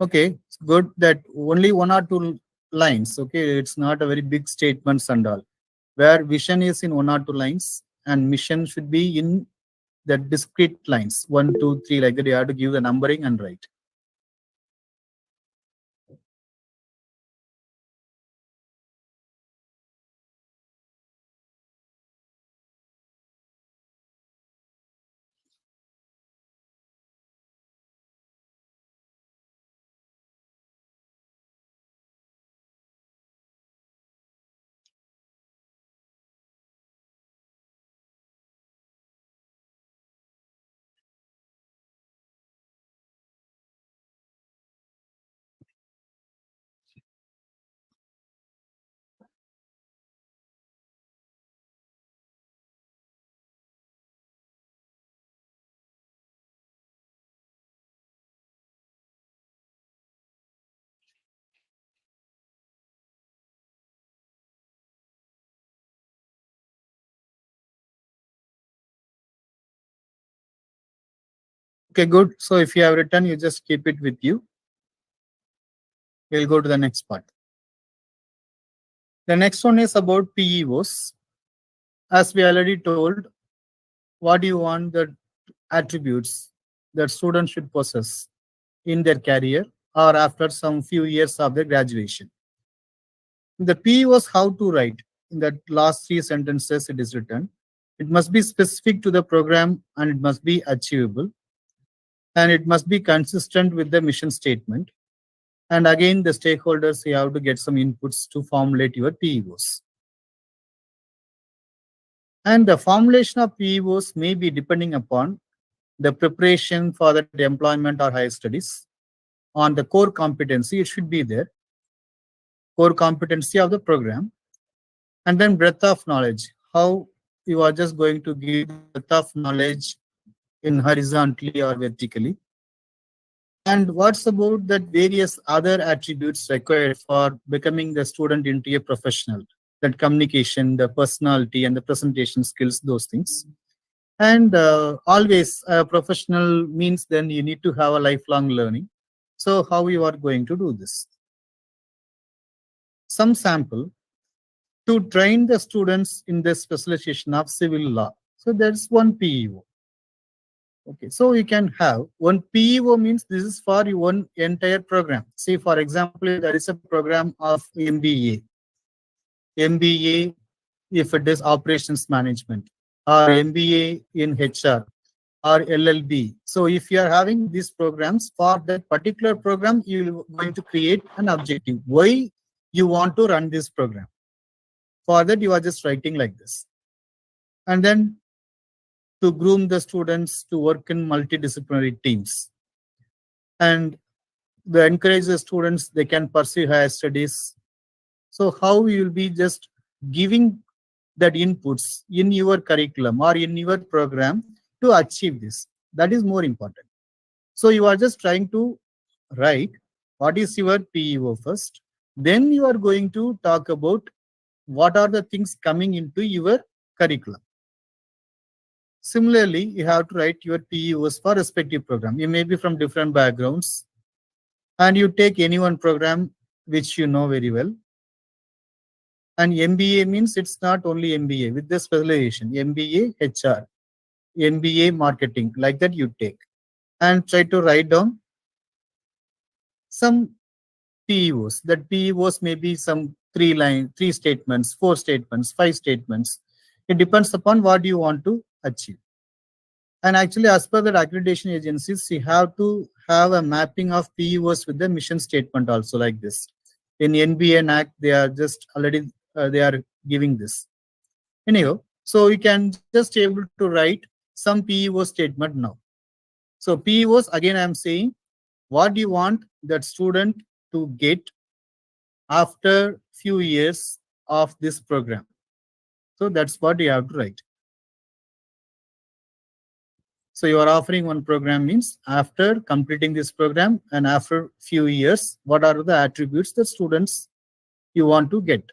[SPEAKER 3] Okay, it's good that only 1 or 2 lines. Okay, it's not a very big statements and all. Where vision is in 1 or 2 lines and mission should be in the discrete lines, 1, 2, 3, like that. You have to give the numbering and write. Okay, good. So if you have written, you just keep it with you. We'll go to the next part. The next one is about PEOs. As we already told, what do you want the attributes that students should possess in their career or after some few years of their graduation? The PEOs how to write. In the last 3 sentences, it is written. It must be specific to the program and it must be achievable. And it must be consistent with the mission statement. And again, the stakeholders, you have to get some inputs to formulate your PEOs. And the formulation of PEOs may be depending upon the preparation for the employment or higher studies. On the core competency, it should be there. Core competency of the program. And then breadth of knowledge. How you are just going to give breadth of knowledge in horizontally or vertically. And what's about that various other attributes required for becoming the student into a professional? That communication, the personality, and the presentation skills, those things. And always a professional means then you need to have a lifelong learning. So how you are going to do this? Some sample to train the students in the specialization of civil law. So there's one PEO. Okay, so you can have one PEO means this is for one entire program. Say, for example, there is a program of MBA. MBA, if it is operations management, or MBA in HR, or LLB. So if you are having these programs for that particular program, you are going to create an objective. Why you want to run this program? For that, you are just writing like this. And then to groom the students to work in multidisciplinary teams. And to encourage the students, they can pursue higher studies. So how you will be just giving that inputs in your curriculum or in your program to achieve this. That is more important. So you are just trying to write what is your PEO first. Then you are going to talk about what are the things coming into your curriculum. Similarly, you have to write your PEOs for respective program. You may be from different backgrounds and you take any one program which you know very well. And MBA means it's not only MBA with the specialization, MBA HR, MBA marketing, like that you take. And try to write down some PEOs. That PEOs may be some 3 statements, 4 statements, 5 statements. It depends upon what you want to achieve. And actually, as per the accreditation agencies, you have to have a mapping of PEOs with the mission statement also, like this. In NBA and Act, they are just already they are giving this. Anyhow, so you can just able to write some PEO statement now. So PEOs, again, I am saying what you want that student to get after few years of this program. So that's what you have to write. So you are offering one program means after completing this program and after few years, what are the attributes that students you want to get?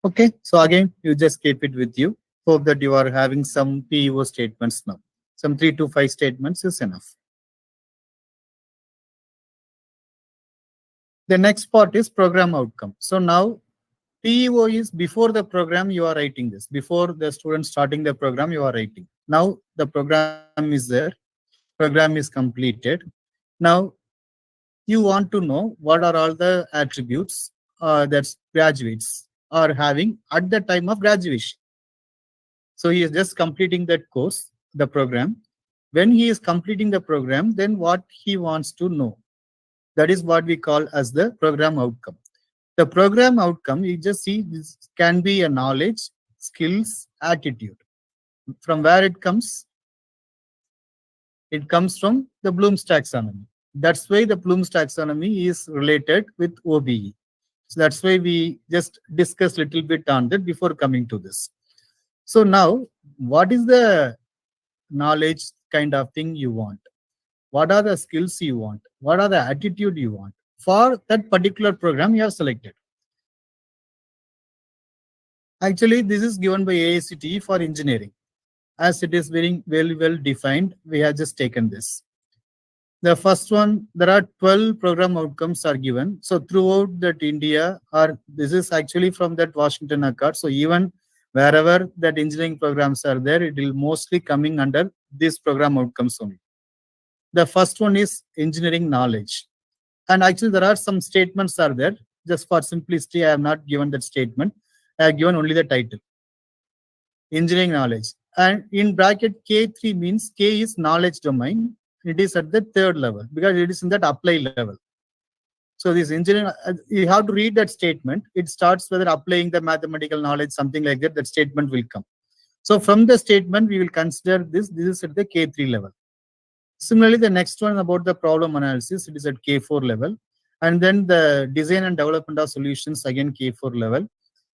[SPEAKER 3] Okay, so again, you just keep it with you. Hope that you are having some PEO statements now. Some 3 to 5 statements is enough. The next part is program outcome. So now PEO is before the program you are writing this. Before the student starting the program, you are writing. Now the program is there. Program is completed. Now you want to know what are all the attributes that graduates are having at the time of graduation. So he is just completing that course, the program. When he is completing the program, then what he wants to know. That is what we call as the program outcome. The program outcome, you just see, this can be a knowledge, skills, attitude. From where it comes? It comes from the Bloom's taxonomy. That's why the Bloom's taxonomy is related with OBE. So that's why we just discussed a little bit on that before coming to this. So now, what is the knowledge kind of thing you want? What are the skills you want? What are the attitude you want? For that particular program you have selected. Actually, this is given by AICTE for engineering. As it is very well defined, we have just taken this. The first one, there are 12 program outcomes are given. So throughout that India, or this is actually from that Washington Accord. So even wherever that engineering programs are there, it will mostly coming under this program outcomes only. The first one is engineering knowledge. And actually there are some statements are there. Just for simplicity, I have not given that statement. I have given only the title. Engineering knowledge. And in bracket K3 means K is knowledge domain. It is at the 3rd level because it is in that apply level. So this engineering, you have to read that statement. It starts whether applying the mathematical knowledge, something like that, that statement will come. So from the statement, we will consider this. This is at the K3 level. Similarly, the next one about the problem analysis, it is at K4 level. And then the design and development of solutions, again K4 level.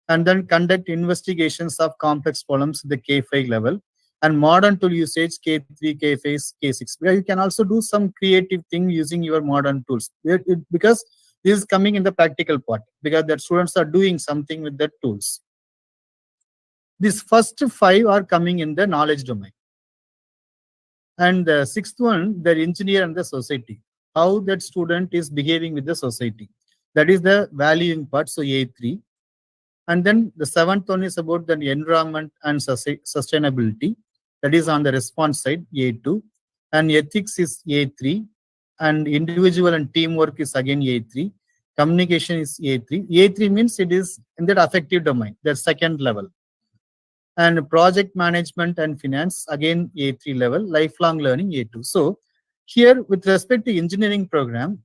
[SPEAKER 3] And then conduct investigations of complex problems at the K5 level. And modern tool usage, K3, K5, K6. Where you can also do some creative thing using your modern tools. Because this is coming in the practical part, because the students are doing something with the tools. These first 5 are coming in the knowledge domain. And the 6th one, the engineer and the society. How that student is behaving with the society. That is the valuing part, so A3. And then the seventh one is about the environment and sustainability. That is on the response side, A2. And ethics is A3. And individual and teamwork is again A3. Communication is A3. A3 means it is in that affective domain, the second level. And project management and finance, again A3 level. Lifelong learning, A2. So here, with respect to engineering program,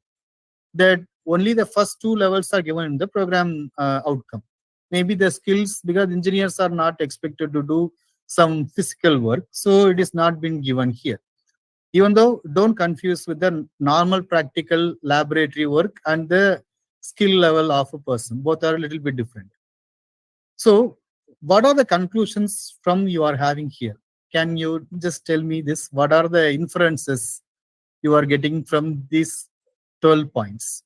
[SPEAKER 3] that only the first two levels are given in the program outcome. Maybe the skills, because engineers are not expected to do some physical work, so it is not been given here. Even though, don't confuse with the normal practical laboratory work and the skill level of a person. Both are a little bit different. So what are the conclusions from you are having here? Can you just tell me this? What are the inferences you are getting from these 12 points?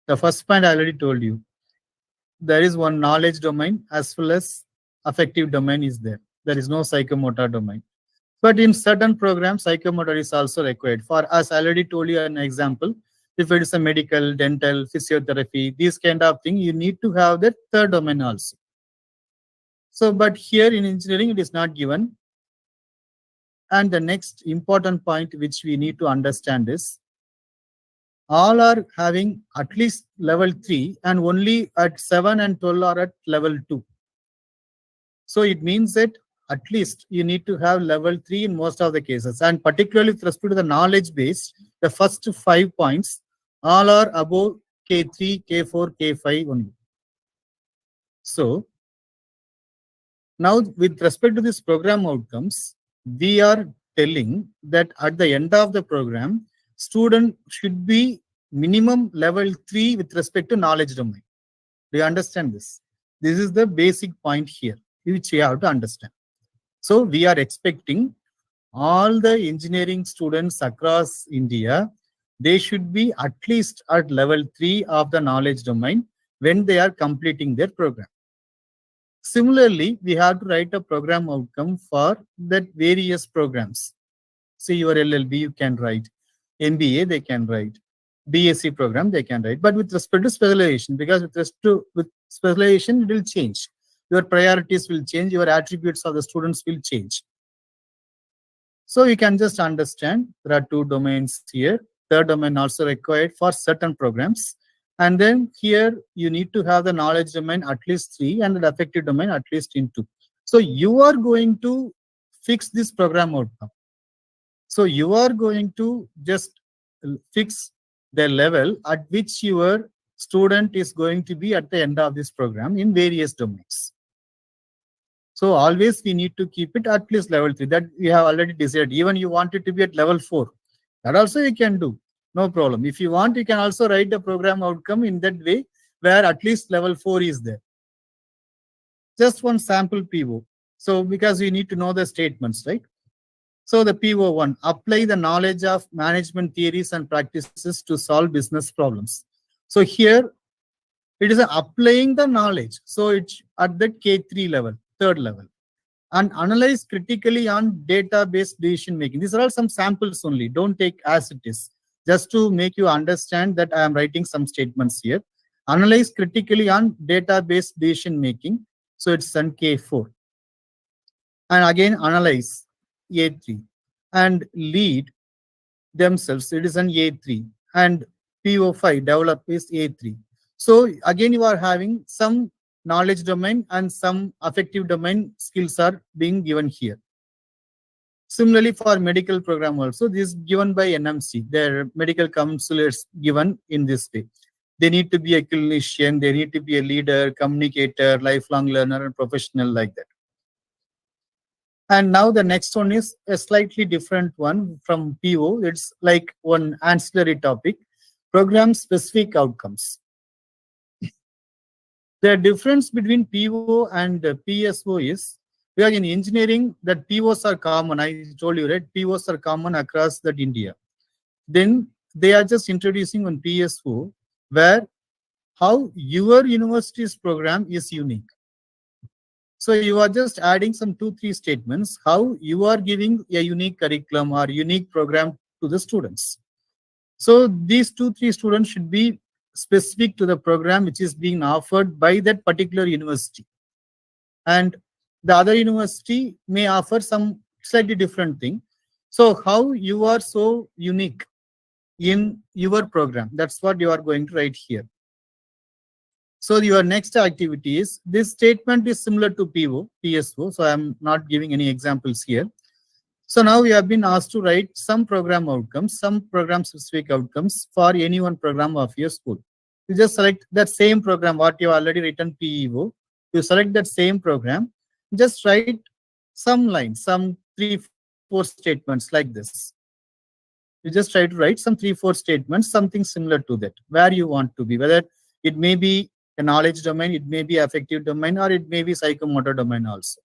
[SPEAKER 3] The first point I already told you. There is one knowledge domain as well as affective domain is there. There is no psychomotor domain. But in certain programs, psychomotor is also required. For us, I already told you an example. If it is a medical, dental, physiotherapy, these kind of thing, you need to have that third domain also. So, but here in engineering, it is not given. And the next important point which we need to understand is, all are having at least level 3 and only at 7 and 12 are at level 2. So it means that at least you need to have level 3 in most of the cases. And particularly with respect to the knowledge base, the first 5 points all are above K3, K4, K5 only. So now with respect to this program outcomes, we are telling that at the end of the program, student should be minimum level 3 with respect to knowledge domain. Do you understand this? This is the basic point here, which you have to understand. So we are expecting all the engineering students across India, they should be at least at level 3 of the knowledge domain when they are completing their program. Similarly, we have to write a program outcome for that various programs. See, your LLB, you can write. MBA, they can write. BSc program, they can write. But with respect to specialization, because with specialization, it will change. Your priorities will change. Your attributes of the students will change. So you can just understand there are 2 domains here. Third domain also required for certain programs. And then here you need to have the knowledge domain at least 3 and the affective domain at least in 2. So you are going to fix this program outcome. So you are going to just fix the level at which your student is going to be at the end of this program in various domains. So always we need to keep it at least level 3. That we have already decided. Even you want it to be at level 4. That also you can do. No problem. If you want, you can also write the program outcome in that way where at least level 4 is there. Just one sample PO. So because you need to know the statements, right? So the PO1, apply the knowledge of management theories and practices to solve business problems. So here it is applying the knowledge. So it's at the K3 level, third level. And analyze critically on database decision making. These are all some samples only. Don't take as it is. Just to make you understand that I am writing some statements here. Analyze critically on database decision making. So it's on K4. And again, analyze A3. And lead themselves. It is an A3. And PO5, develop is A3. So again, you are having some knowledge domain and some affective domain skills are being given here. Similarly, for medical program also, this is given by NMC. Their medical counselors given in this way. They need to be a clinician, they need to be a leader, communicator, lifelong learner, and professional like that. And now the next one is a slightly different one from PO. It's like one ancillary topic, program specific outcomes. The difference between PO and PSO is, because in engineering, that POs are common. I told you, right? POs are common across that India. Then they are just introducing one PSO where how your university's program is unique. So you are just adding some 2-3 statements, how you are giving a unique curriculum or unique program to the students. So these 2-3 students should be specific to the program which is being offered by that particular university. And the other university may offer some slightly different thing. So how you are so unique in your program, that's what you are going to write here. So your next activity is, this statement is similar to PSO, so I'm not giving any examples here. So now we have been asked to write some program outcomes, some program specific outcomes for any one program of your school. You just select that same program, what you have already written PEO. You select that same program, just write some lines, some 3-4 statements like this. You just try to write some 3-4 statements, something similar to that, where you want to be, whether it may be a knowledge domain, it may be affective domain, or it may be psychomotor domain also.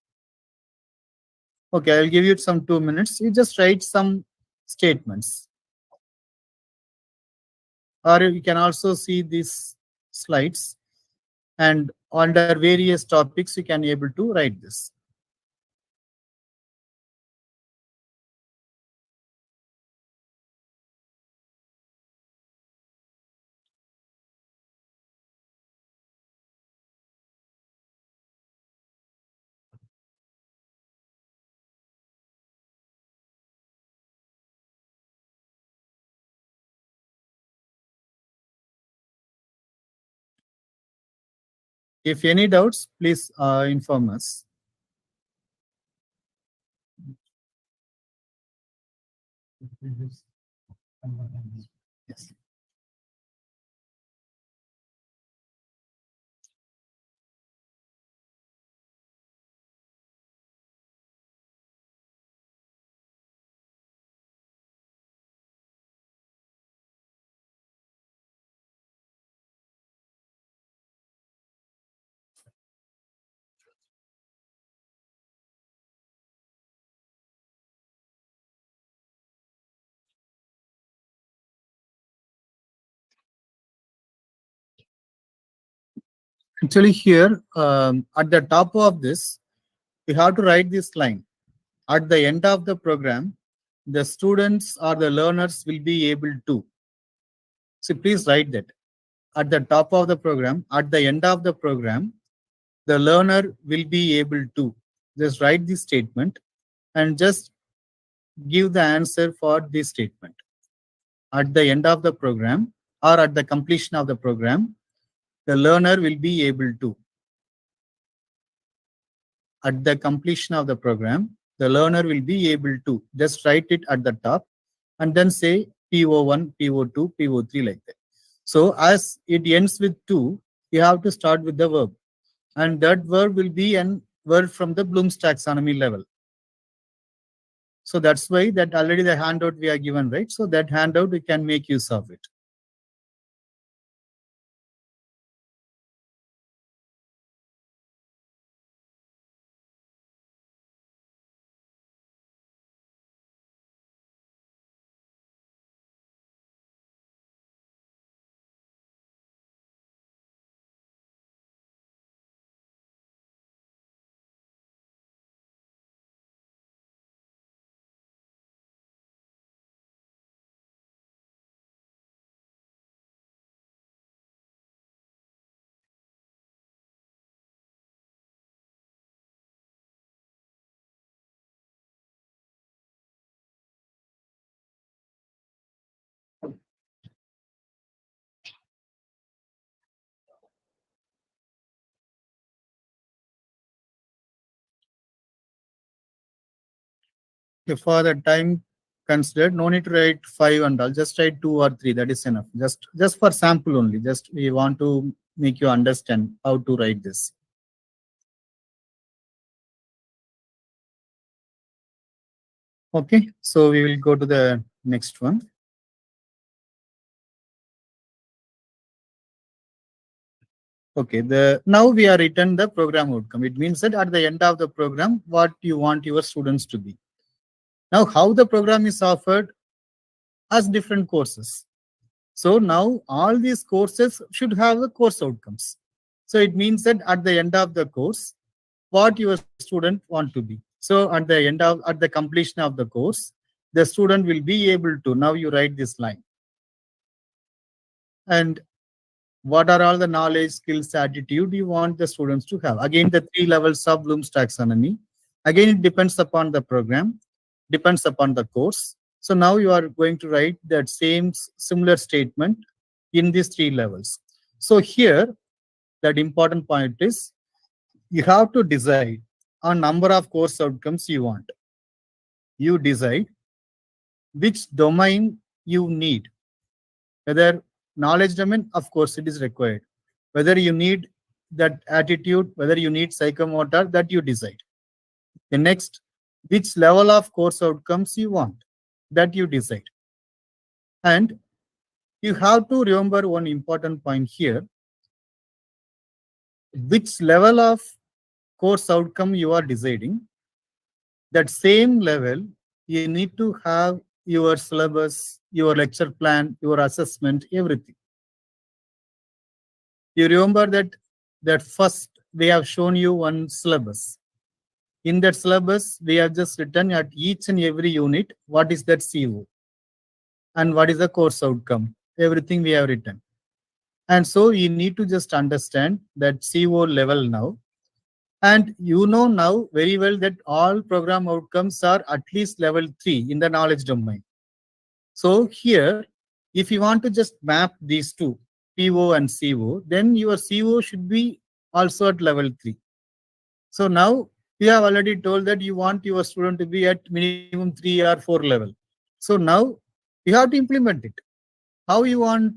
[SPEAKER 3] Okay, I'll give you some 2 minutes. You just write some statements. Or you can also see these slides, and under various topics, you can be able to write this. If any doubts, please inform us. Yes. Actually, here at the top of this, you have to write this line. At the end of the program, the students or the learners will be able to. So please write that. At the top of the program, at the end of the program, the learner will be able to. Just write this statement and just give the answer for this statement. At the end of the program or at the completion of the program, the learner will be able to. At the completion of the program, the learner will be able to. Just write it at the top and then say PO1, PO2, PO3 like that. So as it ends with 2, you have to start with the verb. And that verb will be an verb from the Bloom's taxonomy level. So that's why that already the handout we are given, right? So that handout we can make use of it. For the time considered, no need to write 5 and all, just write 2 or 3, that is enough. Just for sample only, just we want to make you understand how to write this. Okay, so we will go to the next one. Okay, now we are written the program outcome. It means that at the end of the program, what you want your students to be. Now, how the program is offered as different courses. So now all these courses should have the course outcomes. So it means that at the end of the course, what your student want to be. So at the completion of the course, the student will be able to. Now you write this line. And what are all the knowledge, skills, attitude you want the students to have. Again, the 3 levels of Bloom's taxonomy. Again, it depends upon the program, depends upon the course. So now you are going to write that same similar statement in these 3 levels. So here, that important point is you have to decide on number of course outcomes you want. You decide which domain you need. Whether knowledge domain, of course, it is required. Whether you need that attitude, whether you need psychomotor, that you decide. The next, which level of course outcomes you want, that you decide. And you have to remember one important point here. Which level of course outcome you are deciding, that same level, you need to have your syllabus, your lecture plan, your assessment, everything. You remember that first we have shown you one syllabus. In that syllabus, we have just written at each and every unit what is that CO and what is the course outcome. Everything we have written. And so you need to just understand that CO level now. And you know now very well that all program outcomes are at least level 3 in the knowledge domain. So here, if you want to just map these two, PO and CO, then your CO should be also at level 3. So now you have already told that you want your student to be at minimum 3 or 4 level. So now you have to implement it. How you want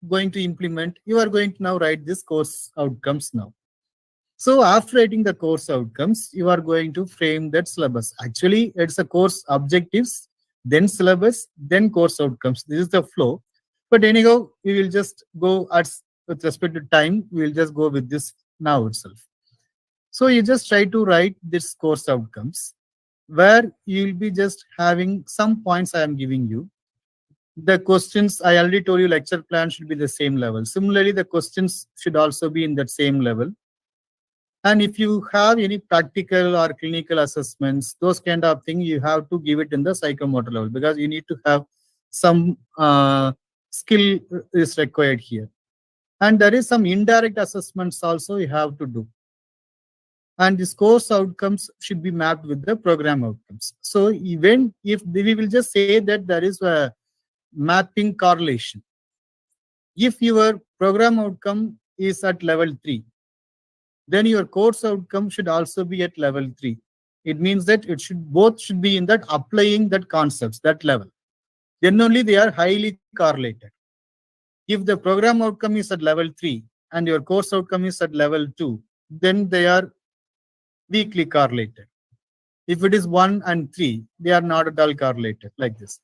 [SPEAKER 3] going to implement? You are going to now write this course outcomes now. So after writing the course outcomes, you are going to frame that syllabus. Actually, it's a course objectives, then syllabus, then course outcomes. This is the flow. But anyhow, we will just go with respect to time, we will just go with this now itself. So you just try to write this course outcomes where you will be just having some points I am giving you. The questions, I already told you lecture plan should be the same level. Similarly, the questions should also be in that same level. And if you have any practical or clinical assessments, those kind of things, you have to give it in the psychomotor level because you need to have some skill is required here. And there is some indirect assessments also you have to do. And this course outcomes should be mapped with the program outcomes. So even if we will just say that there is a mapping correlation. If your program outcome is at level 3, then your course outcome should also be at level 3. It means that both should be in that applying that concepts, that level. Then only they are highly correlated. If the program outcome is at level 3 and your course outcome is at level 2, then they are weakly correlated. If it is 1 and 3, they are not at all correlated like this.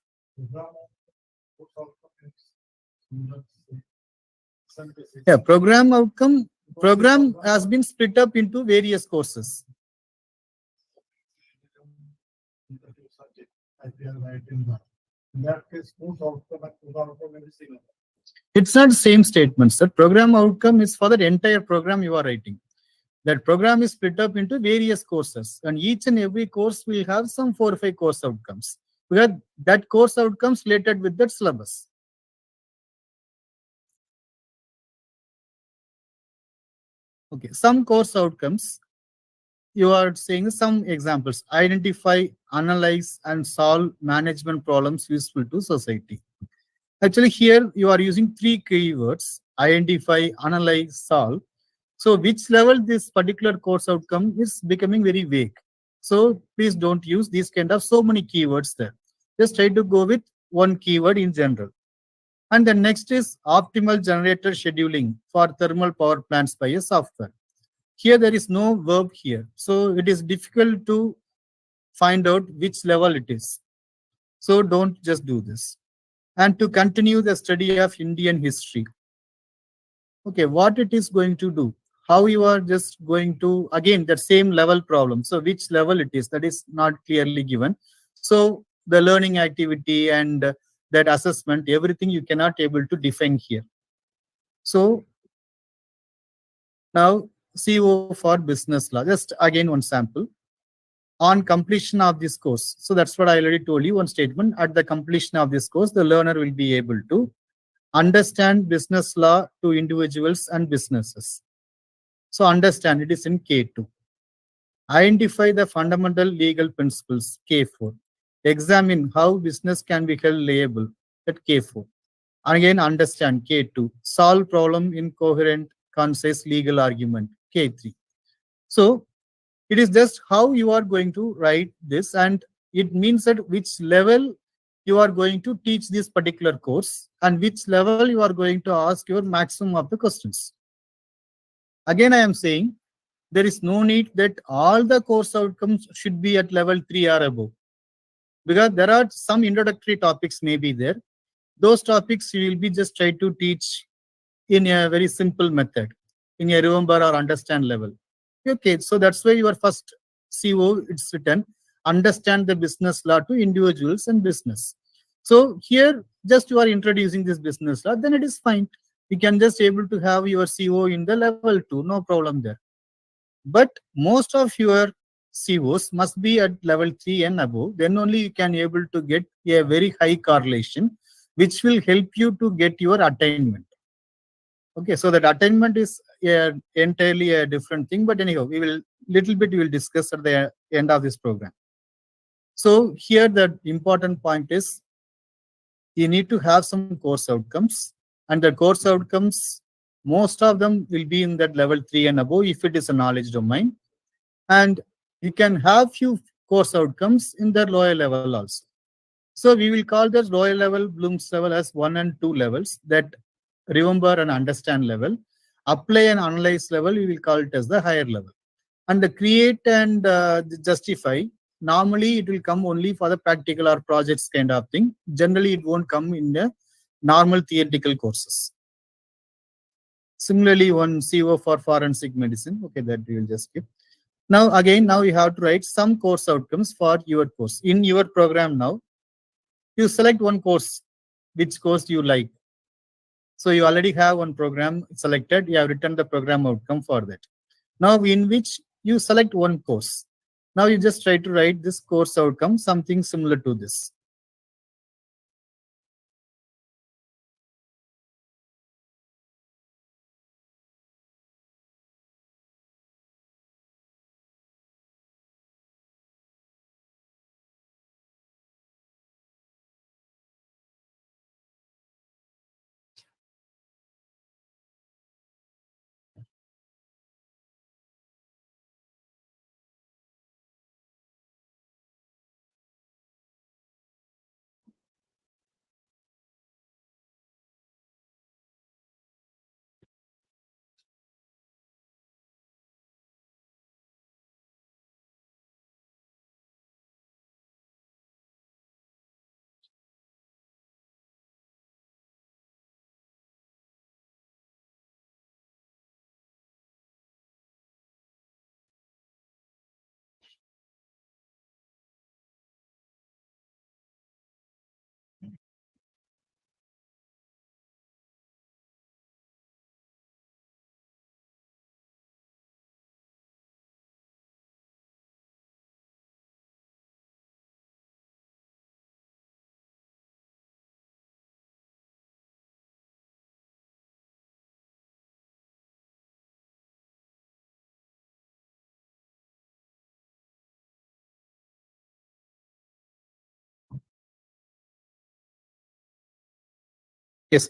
[SPEAKER 3] Yeah, program has been split up into various courses. It's not the same statements. The program outcome is for the entire program you are writing. That program is split up into various courses, and each and every course will have some 4 or 5 course outcomes. We have that course outcomes related with that syllabus. Okay, some course outcomes, you are saying some examples. Identify, analyze, and solve management problems useful to society. Actually, here you are using 3 keywords: identify, analyze, solve. So which level this particular course outcome is becoming very vague. So please don't use these kind of so many keywords there. Just try to go with one keyword in general. And the next is optimal generator scheduling for thermal power plants by a software. Here there is no verb here. So it is difficult to find out which level it is. So don't just do this. And to continue the study of Indian history. Okay, what it is going to do? How you are just going to, again, that same level problem. So which level it is, that is not clearly given. So the learning activity and that assessment, everything you cannot able to define here. So now CO for business law, just again one sample. On completion of this course. So that's what I already told you, one statement. At the completion of this course, the learner will be able to understand business law to individuals and businesses. So understand, it is in K2. Identify the fundamental legal principles, K4. Examine how business can be held liable, at K4. Again, understand, K2. Solve problem in coherent, concise legal argument, K3. So it is just how you are going to write this, and it means at which level you are going to teach this particular course and which level you are going to ask your maximum of the questions. Again, I am saying there is no need that all the course outcomes should be at level 3 or above, because there are some introductory topics may be there. Those topics you will be just try to teach in a very simple method, in a remember or understand level. Okay, so that's why your first CO it's written, understand the business law to individuals and business. So here just you are introducing this business law, then it is fine. You can just able to have your CO in the level 2, no problem there. But most of your COs must be at level 3 and above. Then only you can able to get a very high correlation, which will help you to get your attainment. Okay, so that attainment is entirely a different thing. But anyhow, we will discuss at the end of this program. So here the important point is you need to have some course outcomes, and the course outcomes, most of them will be in that level 3 and above if it is a knowledge domain. And you can have few course outcomes in the lower level also. So we will call this lower level, Bloom's level as 1 and 2 levels, that remember and understand level. Apply and analyze level, we will call it as the higher level. And the create and justify, normally it will come only for the practical or projects kind of thing. Generally, it won't come in the normal theoretical courses. Similarly, one CO for forensic medicine, okay, that we will just skip. Now you have to write some course outcomes for your course. In your program now, you select one course, which course you like. So you already have one program selected, you have written the program outcome for that. Now in which you select one course. Now you just try to write this course outcome, something similar to this. Yes.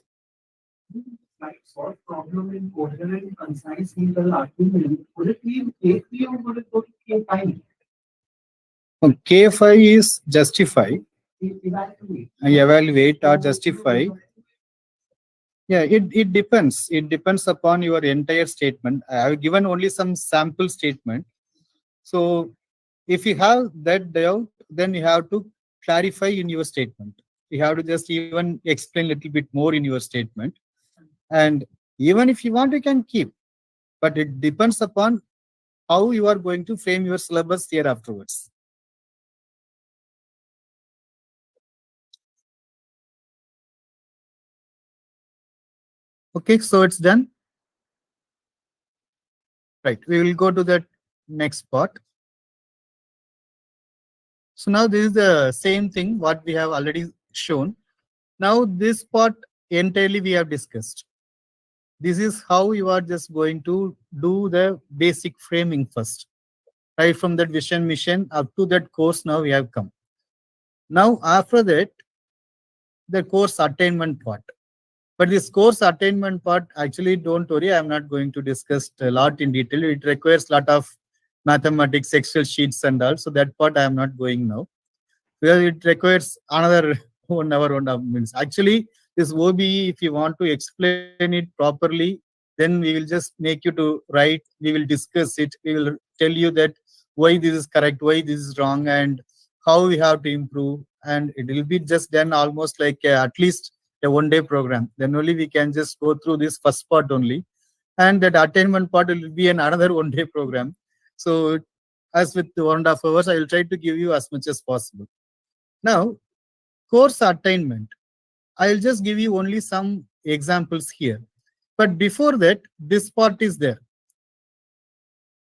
[SPEAKER 2] Solve problem in coherent and concise legal argument. Would it be K3 or would it go to K5?
[SPEAKER 3] K5 is justify,
[SPEAKER 2] Evaluate.
[SPEAKER 3] evaluate or justify. Yeah, it depends. It depends upon your entire statement. I have given only some sample statement. So if you have that doubt, then you have to clarify in your statement. You have to just even explain a little bit more in your statement. And even if you want, you can keep. But it depends upon how you are going to frame your syllabus here afterwards. Okay, so it's done. Right, we will go to the next part. So now this is the same thing what we have already shown. Now this part entirely we have discussed. This is how you are just going to do the basic framing first. Right from that vision mission up to that course now we have come. Now after that, the course attainment part. But this course attainment part, actually, don't worry, I'm not going to discuss a lot in detail. It requires a lot of mathematics, Excel sheets and all. So that part I am not going now. Because it requires another 1 hour, 1.5 minutes. Actually, this OBE, if you want to explain it properly, then we will just make you to write, we will discuss it, we will tell you that why this is correct, why this is wrong, and how we have to improve. And it will be just done almost like at least a 1 day program. Then only we can just go through this first part only. And that attainment part will be another 1 day program. So as with the 1.5 hours, I will try to give you as much as possible. Now, course attainment. I'll just give you only some examples here. But before that, this part is there.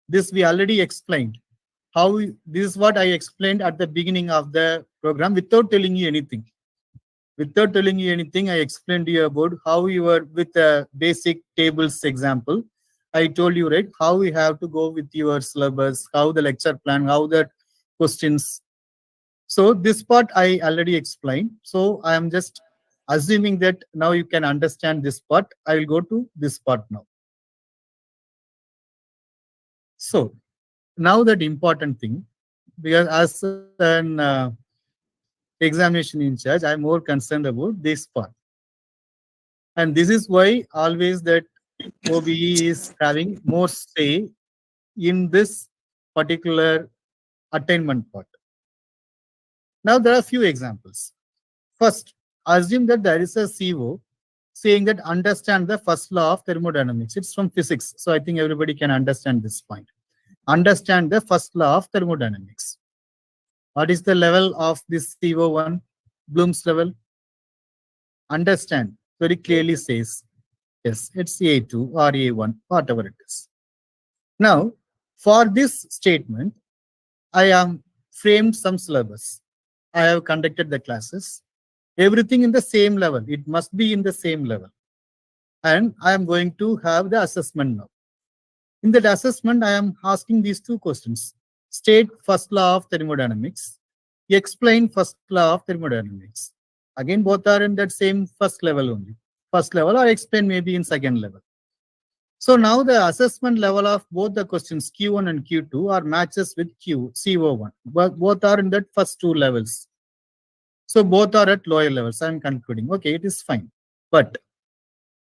[SPEAKER 3] This we already explained. This is what I explained at the beginning of the program without telling you anything. Without telling you anything, I explained to you about how you were with a basic tables example. I told you, right, how you have to go with your syllabus, how the lecture plan, how the questions. So this part I already explained. So I am just assuming that now you can understand this part. I will go to this part now. So now that important thing, because as an examination in charge, I'm more concerned about this part. And this is why always that OBE is having more say in this particular attainment part. Now there are a few examples. First, assume that there is a CO saying that understand the first law of thermodynamics. It's from physics, so I think everybody can understand this point. Understand the first law of thermodynamics. What is the level of this CO1? Bloom's level? Understand very clearly says, yes, it's A2 or A1, whatever it is. Now, for this statement, I have framed some syllabus. I have conducted the classes. Everything in the same level. It must be in the same level. And I am going to have the assessment now. In that assessment, I am asking these two questions. State first law of thermodynamics. Explain first law of thermodynamics. Again, both are in that same first level only. First level, or explain maybe in second level. So now the assessment level of both the questions Q1 and Q2 are matches with CO1. But both are in that first two levels. So both are at lower levels. I'm concluding. Okay, it is fine. But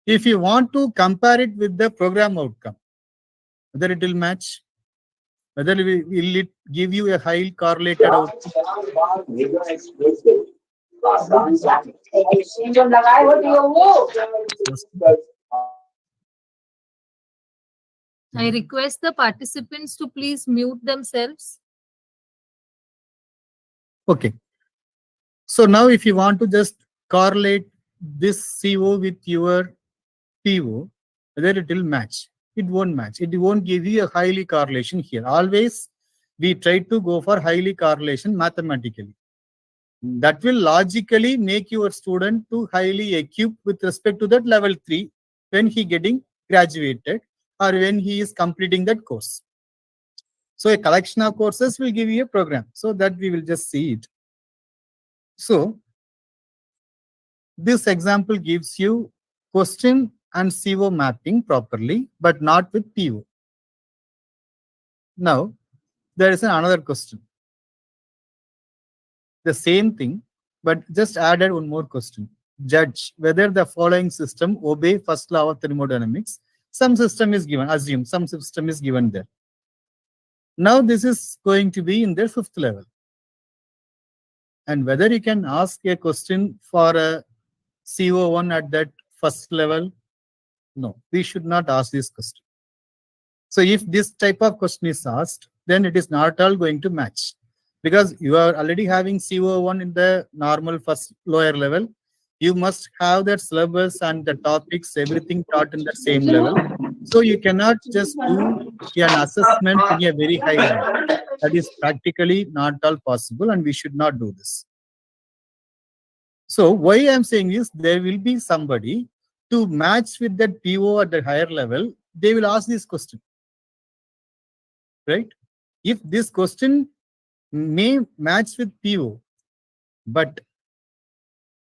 [SPEAKER 3] if you want to compare it with the program outcome, whether it will match, whether will it give you a highly correlated outcome.
[SPEAKER 1] I request the participants to please mute themselves.
[SPEAKER 3] Okay. So now if you want to just correlate this CO with your PO, whether it will match. It won't match. It won't give you a highly correlation here. Always we try to go for highly correlation mathematically. That will logically make your student to highly equipped with respect to that level 3 when he getting graduated or when he is completing that course. So a collection of courses will give you a program. So that we will just see it. So this example gives you question and CO mapping properly, but not with PO. Now, there is another question. The same thing, but just added one more question. Judge whether the following system obey first law of thermodynamics. Some system is given, assume some system is given there. Now this is going to be in their fifth level. And whether you can ask a question for a CO1 at that first level, no, we should not ask this question. So if this type of question is asked, then it is not at all going to match. Because you are already having CO1 in the normal first lower level. You must have that syllabus and the topics, everything taught in the same level. So you cannot just do an assessment in a very high level. That is practically not at all possible, and we should not do this. So why I'm saying is there will be somebody to match with that PO at the higher level. They will ask this question, right? If this question may match with PO, but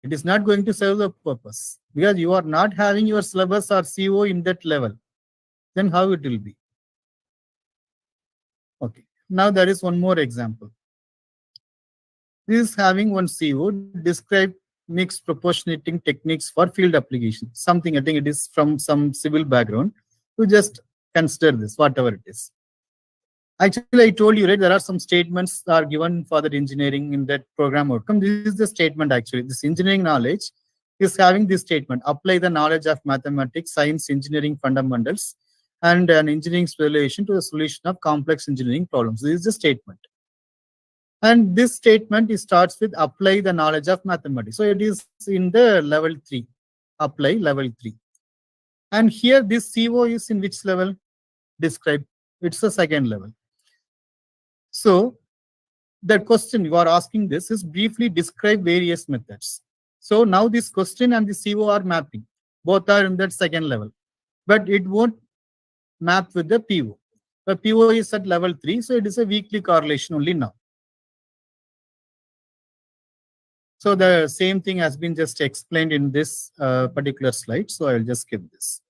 [SPEAKER 3] it is not going to serve the purpose because you are not having your syllabus or CO in that level. Then how it will be? Okay. Now there is one more example. This is having one CO describe mixed proportionating techniques for field application. Something I think it is from some civil background. To just consider this, whatever it is. Actually, I told you, right, there are some statements that are given for that engineering in that program outcome. This is the statement actually. This engineering knowledge is having this statement. Apply the knowledge of mathematics, science, engineering fundamentals, and an engineering specialization to the solution of complex engineering problems. This is the statement. And this statement starts with apply the knowledge of mathematics. So it is in the level 3. Apply level 3. And here this CO is in which level? Describe. It's the second level. So the question you are asking this is briefly describe various methods. So now this question and the CO are mapping. Both are in that second level. But it won't map with the PO. The PO is at level 3, so it is a weakly correlation only now. So the same thing has been just explained in this particular slide. So I will just skip this.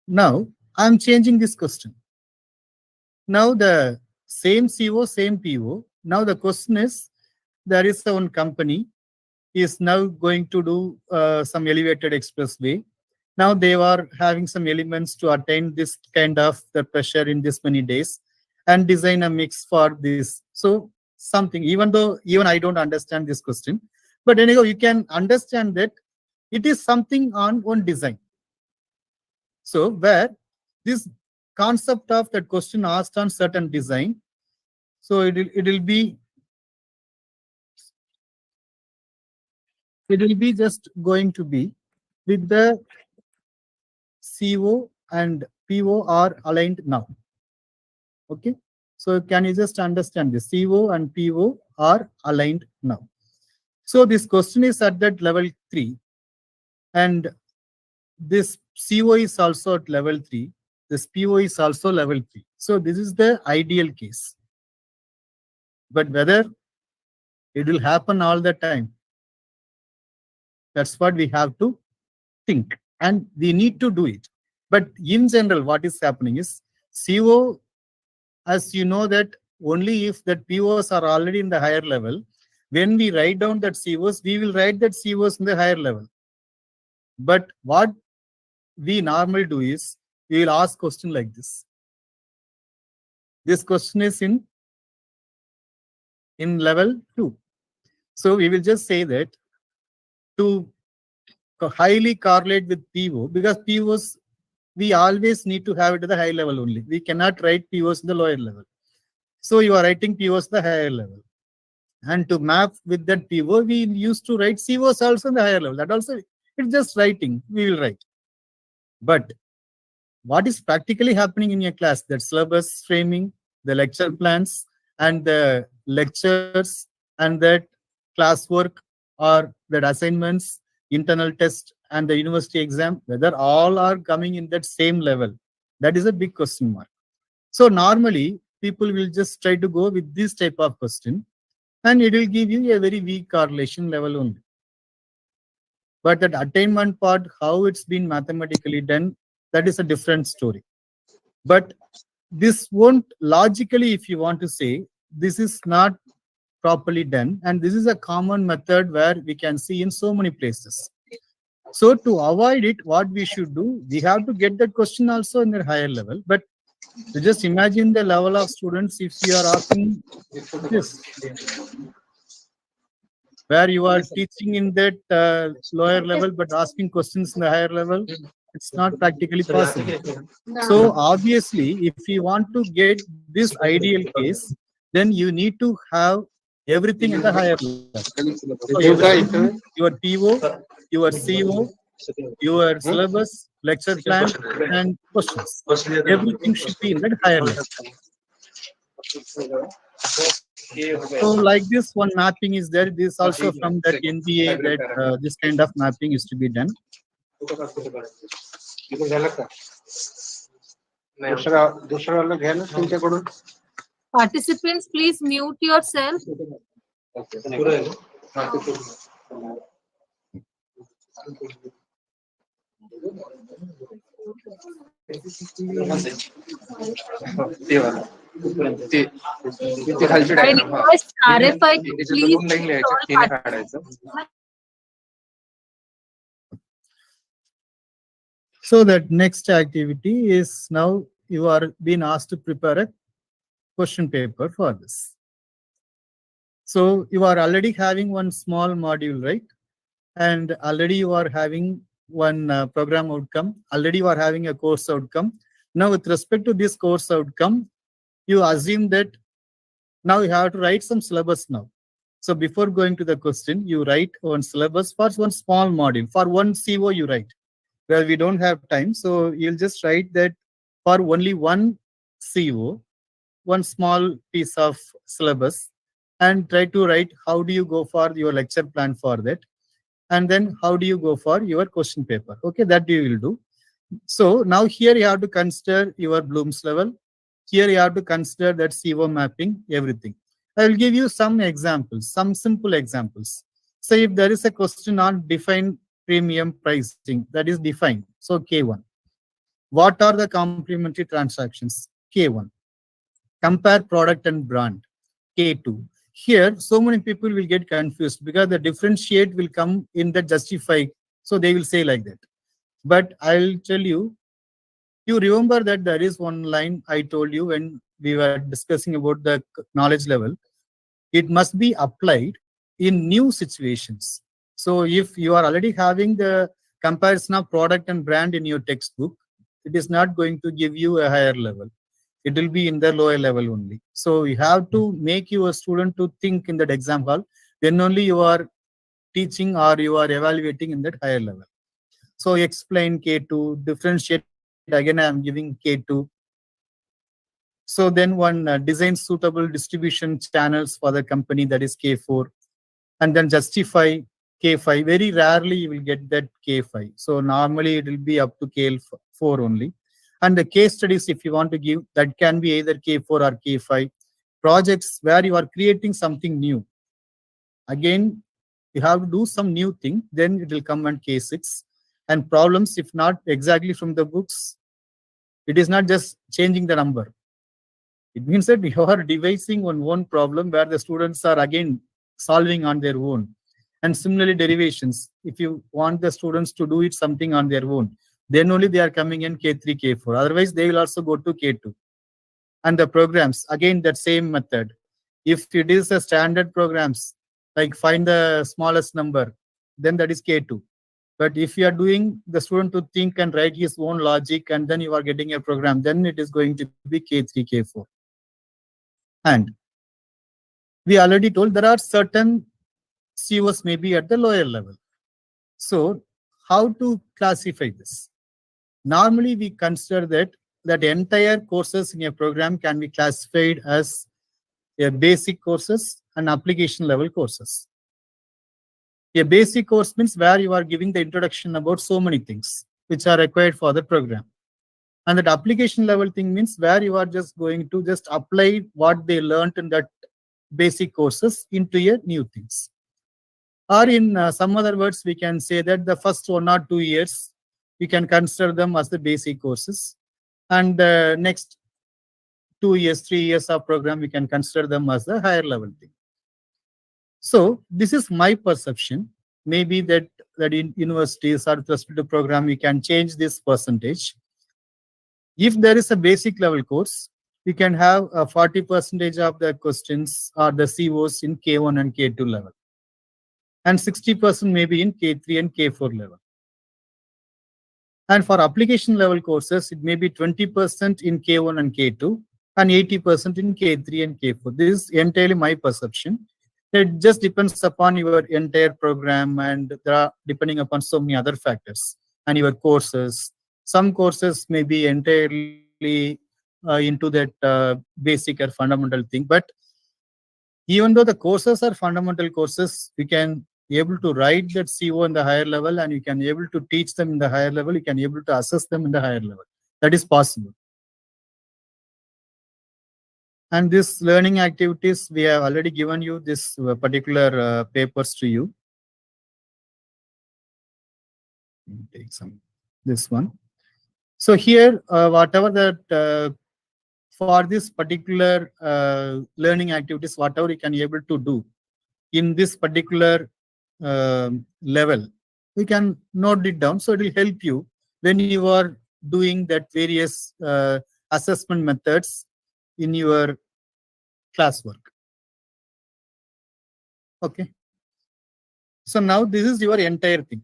[SPEAKER 3] Now I'm changing this question. Now the same CO, same PO. Now the question is, there is one company is now going to do some elevated expressway. Now they are having some elements to attain this kind of the pressure in this many days and design a mix for this. So something, even though even I don't understand this question, but anyhow, you can understand that it is something on one design. So where this concept of that question asked on certain design, so it will be just going to be with the CO and PO are aligned now. Okay, so can you just understand this? CO and PO are aligned now. So this question is at that level 3, and this CO is also at level 3. This PO is also level 3. So this is the ideal case. But whether it will happen all the time, that's what we have to think, and we need to do it. But in general, what is happening is CO, as you know, that only if that POs are already in the higher level, when we write down that COs, we will write that COs in the higher level. But what we normally do is we will ask question like this. This question is in level 2. So we will just say that to highly correlate with PO, because POs, we always need to have it at the high level only. We cannot write POs in the lower level. So you are writing POs at the higher level. And to map with that PO, we used to write COs also in the higher level. That also, it's just writing, we will write. But what is practically happening in your class? That syllabus framing, the lecture plans, and the lectures, and that classwork or that assignments, internal test, and the university exam, whether all are coming in that same level, that is a big question mark. So normally people will just try to go with this type of question, and it will give you a very weak correlation level only. But that attainment part, how it's been mathematically done, that is a different story. But this won't logically, if you want to say, this is not properly done, and this is a common method where we can see in so many places. So to avoid it, what we should do, we have to get that question also in a higher level. But to just imagine the level of students if you are asking this, where you are teaching in that lower level but asking questions in the higher level, it's not practically possible. So obviously, if you want to get this ideal case, then you need to have everything in the higher level. So everything, your PO, your CO, your syllabus, lecture plan, and questions. Everything should be in that higher level. So like this one mapping is there. This also from that NBA that this kind of mapping is to be done.
[SPEAKER 1] Participants, please mute yourself. I request RFI to please mute all participants.
[SPEAKER 3] So that next activity is now you are being asked to prepare a question paper for this. So you are already having one small module, right? And already you are having one program outcome. Already you are having a course outcome. Now with respect to this course outcome, you assume that now you have to write some syllabus now. So before going to the question, you write one syllabus for one small module. For one CO you write. Well, we don't have time, so you'll just write that for only one CO, one small piece of syllabus, and try to write how do you go for your lecture plan for that, and then how do you go for your question paper. Okay, that you will do. So now here you have to consider your Bloom's level. Here you have to consider that CO mapping, everything. I will give you some examples, some simple examples. Say if there is a question on defined premium pricing, that is defined. So K1. What are the complementary transactions? K1. Compare product and brand. K2. Here, so many people will get confused because the differentiate will come in the justify. So they will say like that. But I'll tell you, you remember that there is one line I told you when we were discussing about the knowledge level. It must be applied in new situations. So if you are already having the comparison of product and brand in your textbook, it is not going to give you a higher level. It will be in the lower level only. So you have to make your student to think in that exam hall. Then only you are teaching or you are evaluating in that higher level. So explain K2, differentiate, again I am giving K2. So then one design suitable distribution channels for the company, that is K4. And then justify K5. Very rarely you will get that K5. So normally it will be up to K4 only. And the case studies, if you want to give, that can be either K4 or K5. Projects where you are creating something new. Again, you have to do some new thing, then it will come on K6. And problems, if not exactly from the books, it is not just changing the number. It means that you are devising one own problem where the students are again solving on their own. And similarly, derivations. If you want the students to do it something on their own, then only they are coming in K3, K4. Otherwise, they will also go to K2. And the programs, again, that same method. If it is a standard programs, like find the smallest number, then that is K2. But if you are doing the student to think and write his own logic, and then you are getting a program, then it is going to be K3, K4. And we already told there are certain COs maybe at the lower level. So how to classify this? Normally we consider that entire courses in a program can be classified as a basic courses and application level courses. A basic course means where you are giving the introduction about so many things which are required for the program. And that application level thing means where you are just going to just apply what they learned in that basic courses into your new things. Or in some other words, we can say that the first 1 or 2 years, we can consider them as the basic courses. And the next 2 years, 3 years of program, we can consider them as the higher level thing. So this is my perception. Maybe that in universities or with respect to program, we can change this percentage. If there is a basic level course, we can have a 40% of the questions or the COs in K1 and K2 level. And 60% maybe in K3 and K4 level. And for application level courses, it may be 20% in K1 and K2 and 80% in K3 and K4. This is entirely my perception. It just depends upon your entire program and there are depending upon so many other factors and your courses. Some courses may be entirely into that basic or fundamental thing, but Even though the courses are fundamental courses, you can able to write that CO in the higher level, and you can able to teach them in the higher level. You can able to assess them in the higher level. That is possible. And this learning activities, we have already given you this particular papers to you. Take some this one. So here, whatever that for this particular learning activities, whatever you can able to do in this particular level, we can note it down. So it will help you when you are doing that various assessment methods in your classwork. Okay. So now this is your entire thing.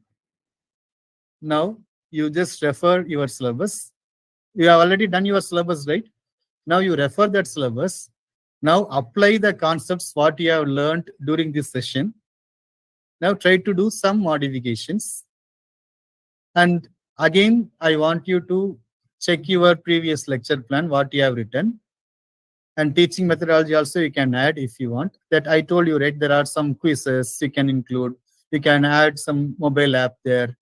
[SPEAKER 3] Now you just refer your syllabus. You have already done your syllabus, right? Now you refer that syllabus. Now apply the concepts what you have learned during this session. Now try to do some modifications. And again, I want you to check your previous lecture plan, what you have written. And teaching methodology also you can add if you want. That I told you, right? There are some quizzes you can include. You can add some mobile app there.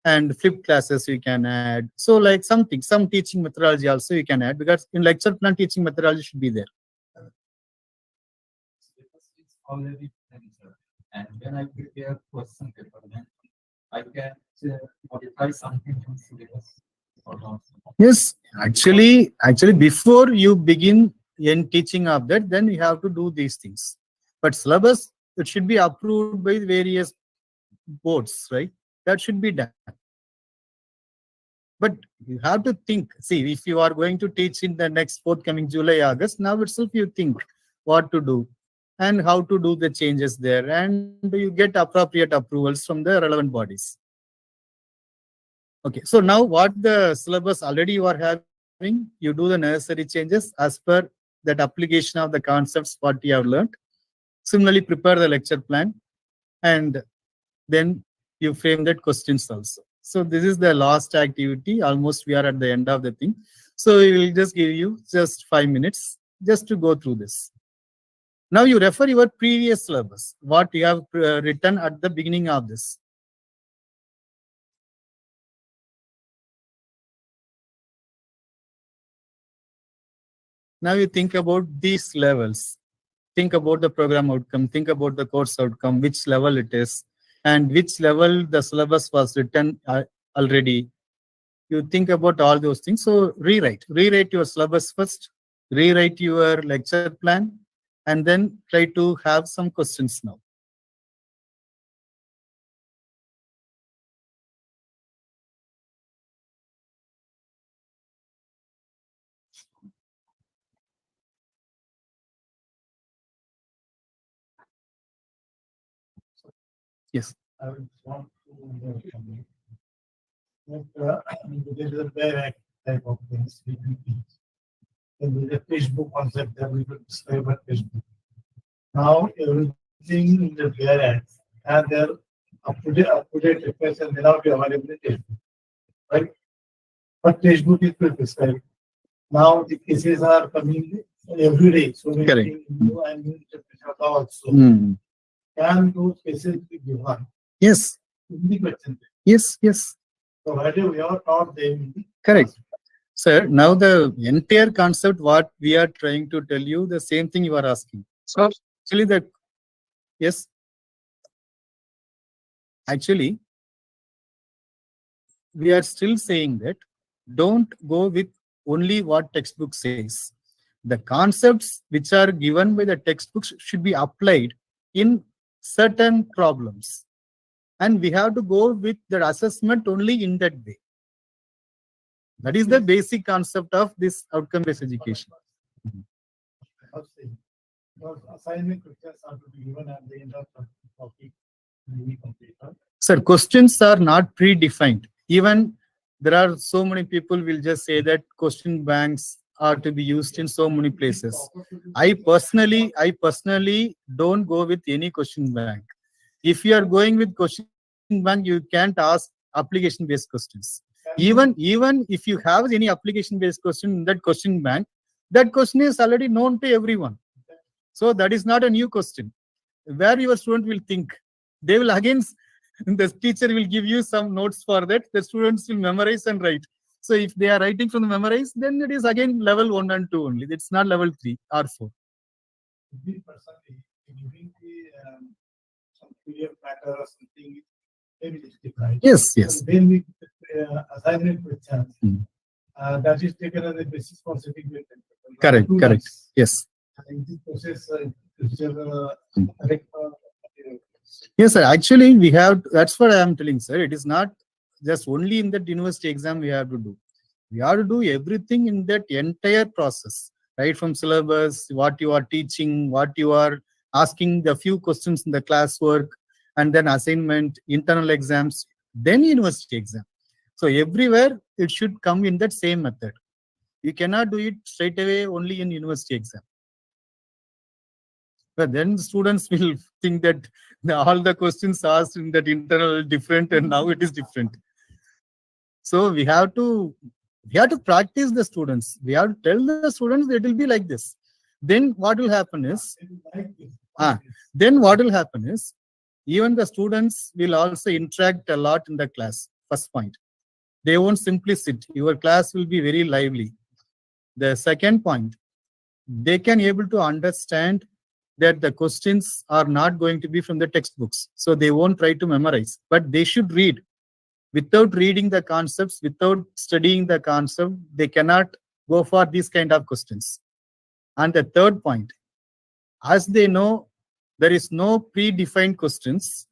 [SPEAKER 3] And flipped classes you can add. So like something, some teaching methodology also you can add, because in lecture plan teaching methodology should be there.
[SPEAKER 2] It's already done, sir. And when I prepare question paper, then I can modify something from syllabus or not.
[SPEAKER 3] Yes, actually before you begin in teaching of that, then you have to do these things. But syllabus, it should be approved by various boards, right? That should be done. But you have to think, see, if you are going to teach in the next forthcoming July, August, now itself you think what to do and how to do the changes there, and you get appropriate approvals from the relevant bodies. Okay, so now what the syllabus already you are having, you do the necessary changes as per that application of the concepts what you have learned. Similarly, prepare the lecture plan, and then you frame that questions also. So this is the last activity. Almost we are at the end of the thing. So we will just give you just 5 minutes just to go through this. Now you refer your previous syllabus, what you have written at the beginning of this. Now you think about these levels. Think about the program outcome. Think about the course outcome, which level it is, and which level the syllabus was written already. You think about all those things. So rewrite your syllabus first, rewrite your lecture plan, and then try to have some questions now. Yes.
[SPEAKER 2] I would want to know from you. That, there is a direct type of things we can teach. And with the Facebook concept that we will describe at Facebook. Now everything in the garage and their up-to-date requests and may not be available in Facebook. Right? But Facebook is prescribed. Now the cases are coming every day. So many
[SPEAKER 3] Correct.
[SPEAKER 2] things new and new interpretation also. Can those cases be given
[SPEAKER 3] Yes.
[SPEAKER 2] in the question?
[SPEAKER 3] Yes. Yes.
[SPEAKER 2] So why do we are taught them in the
[SPEAKER 3] Correct. Sir, now the entire concept, what we are trying to tell you, the same thing you are asking.
[SPEAKER 4] Sir,
[SPEAKER 3] Actually, that, yes. Actually, we are still saying that don't go with only what textbook says. The concepts which are given by the textbooks should be applied in certain problems. And we have to go with the assessment only in that way. That is the basic concept of this outcome-based education.
[SPEAKER 2] Those assignment questions are to be given at the end of the topic.
[SPEAKER 3] Sir, questions are not predefined. Even there are so many people will just say that question banks are to be used in so many places. I personally don't go with any question bank. If you are going with question bank, you can't ask application-based questions. Even if you have any application-based question in that question bank, that question is already known to everyone. So that is not a new question. Where your student will think, they will again, the teacher will give you some notes for that. The students will memorize and write. So if they are writing from the memorize, then it is again level 1 and 2 only. It's not level 3 or 4.
[SPEAKER 2] We personally, giving some clear pattern or something, maybe justified.
[SPEAKER 3] Yes, yes.
[SPEAKER 2] Then we assignment questions.
[SPEAKER 3] Mm.
[SPEAKER 2] That is taken as a basis for setting the
[SPEAKER 3] Correct, correct. Yes.
[SPEAKER 2] In this process,
[SPEAKER 3] Yes, sir. Actually, we have, that's what I am telling, sir. It is not just only in that university exam we have to do. We have to do everything in that entire process, right? From syllabus, what you are teaching, what you are asking, the few questions in the classwork, and then assignment, internal exams, then university exam. So everywhere it should come in that same method. You cannot do it straight away only in university exam. But then students will think that all the questions asked in that internal different and now it is different. So we have to practice the students. We have to tell the students that it will be like this. Then what will happen is, even the students will also interact a lot in the class. First point. They won't simply sit. Your class will be very lively. The second point, they can able to understand that the questions are not going to be from the textbooks. So they won't try to memorize, but they should read. Without reading the concepts, without studying the concept, they cannot go for these kind of questions. And the third point, as they know there is no predefined questions,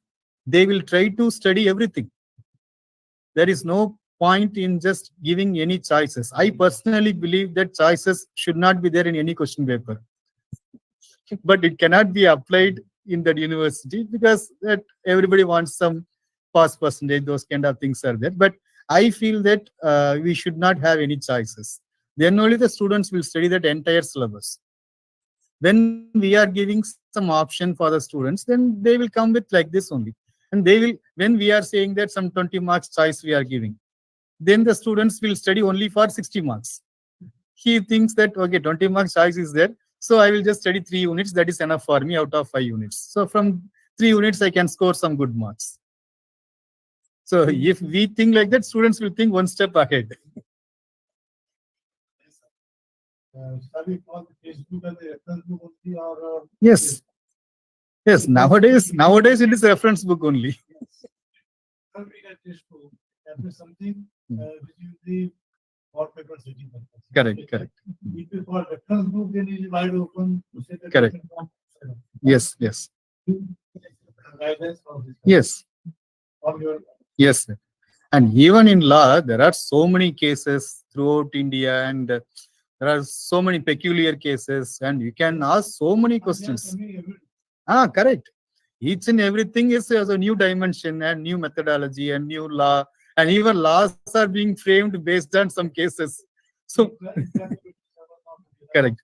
[SPEAKER 3] they will try to study everything. There is no point in just giving any choices. I personally believe that choices should not be there in any question paper. But it cannot be applied in that university because that everybody wants some pass percentage, those kind of things are there. But I feel that we should not have any choices. Then only the students will study that entire syllabus. When we are giving some option for the students, then they will come with like this only. And they will, when we are saying that some 20 marks choice we are giving, then the students will study only for 60 marks. He thinks that, okay, 20 marks choice is there. So I will just study 3 units. That is enough for me out of 5 units. So from 3 units, I can score some good marks. So if we think like that, students will think one step ahead.
[SPEAKER 2] shall we call the Facebook as a reference book only or?
[SPEAKER 3] Yes. Yes. Nowadays it is a reference book only.
[SPEAKER 2] Yes. Shall we get textbook? That is something which is the for paper setting purpose.
[SPEAKER 3] Correct, correct.
[SPEAKER 2] If you for reference book, then it is wide open to say that.
[SPEAKER 3] Correct. Yes, yes.
[SPEAKER 2] Guidance for this.
[SPEAKER 3] Yes.
[SPEAKER 2] From your.
[SPEAKER 3] Yes, sir. And even in law, there are so many cases throughout India, and there are so many peculiar cases, and you can ask so many questions. Correct. Each and everything is a new dimension and new methodology and new law, and even laws are being framed based on some cases. So, correct.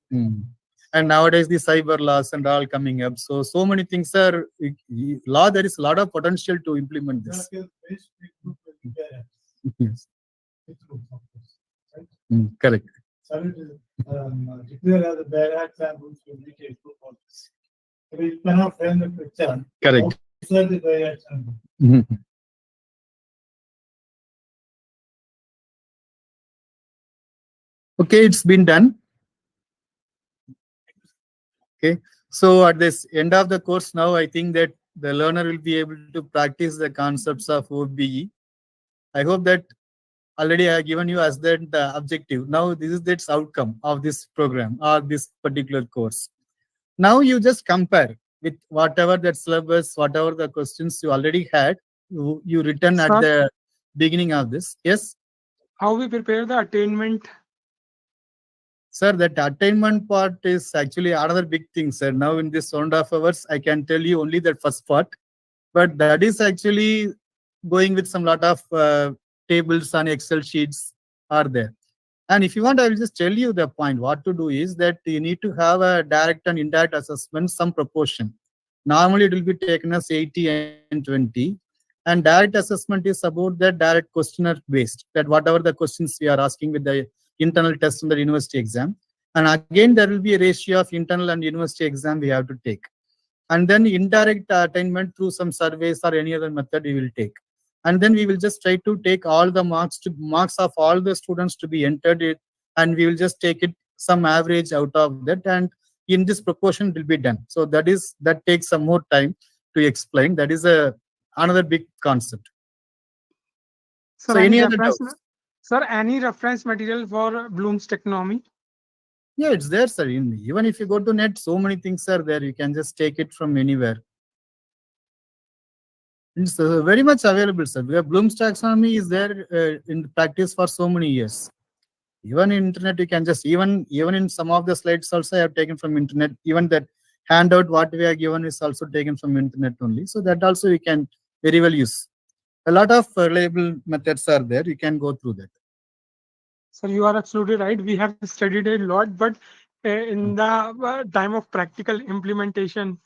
[SPEAKER 3] And nowadays the cyber laws and all coming up. So many things are law. There is a lot of potential to implement this. Yes. Correct.
[SPEAKER 2] Declare as a bad acts and rules to indicate proof of this. So you cannot frame the picture.
[SPEAKER 3] Correct.
[SPEAKER 2] Outside the bad acts and rules.
[SPEAKER 3] Okay, it's been done. Okay, so at this end of the course now, I think that the learner will be able to practice the concepts of OBE. I hope that already I have given you as the objective. Now this is its outcome of this program or this particular course. Now you just compare with whatever that syllabus, whatever the questions you already had, you written at the beginning of this. Yes?
[SPEAKER 6] How we prepare the attainment?
[SPEAKER 3] Sir, that attainment part is actually another big thing, sir. Now in this 1.5 hours, I can tell you only that first part. But that is actually going with some lot of tables and Excel sheets are there. And if you want, I will just tell you the point. What to do is that you need to have a direct and indirect assessment, some proportion. Normally, it will be taken as 80 and 20. And direct assessment is about the direct questionnaire based, that whatever the questions we are asking with the internal test in the university exam, And again, there will be a ratio of internal and university exam we have to take. And then indirect attainment through some surveys or any other method we will take. And then we will just try to take all the marks of all the students to be entered it, and we will just take it some average out of that, and in this proportion it will be done. So that takes some more time to explain. That is another big concept.
[SPEAKER 6] Sir,
[SPEAKER 3] So
[SPEAKER 6] any
[SPEAKER 3] any other
[SPEAKER 6] reference,
[SPEAKER 3] doubts?
[SPEAKER 6] sir, any reference material for Bloom's taxonomy?
[SPEAKER 3] Yeah, it's there, sir. Even if you go to net, so many things are there. You can just take it from anywhere. It's very much available, sir. Bloom's taxonomy is there in practice for so many years. Even in internet, you can just even in some of the slides also I have taken from internet. Even that handout what we are given is also taken from internet only. So that also you can very well use. A lot of reliable methods are there. You can go through that.
[SPEAKER 6] Sir, you are absolutely right. We have studied a lot, but in the time of practical implementation,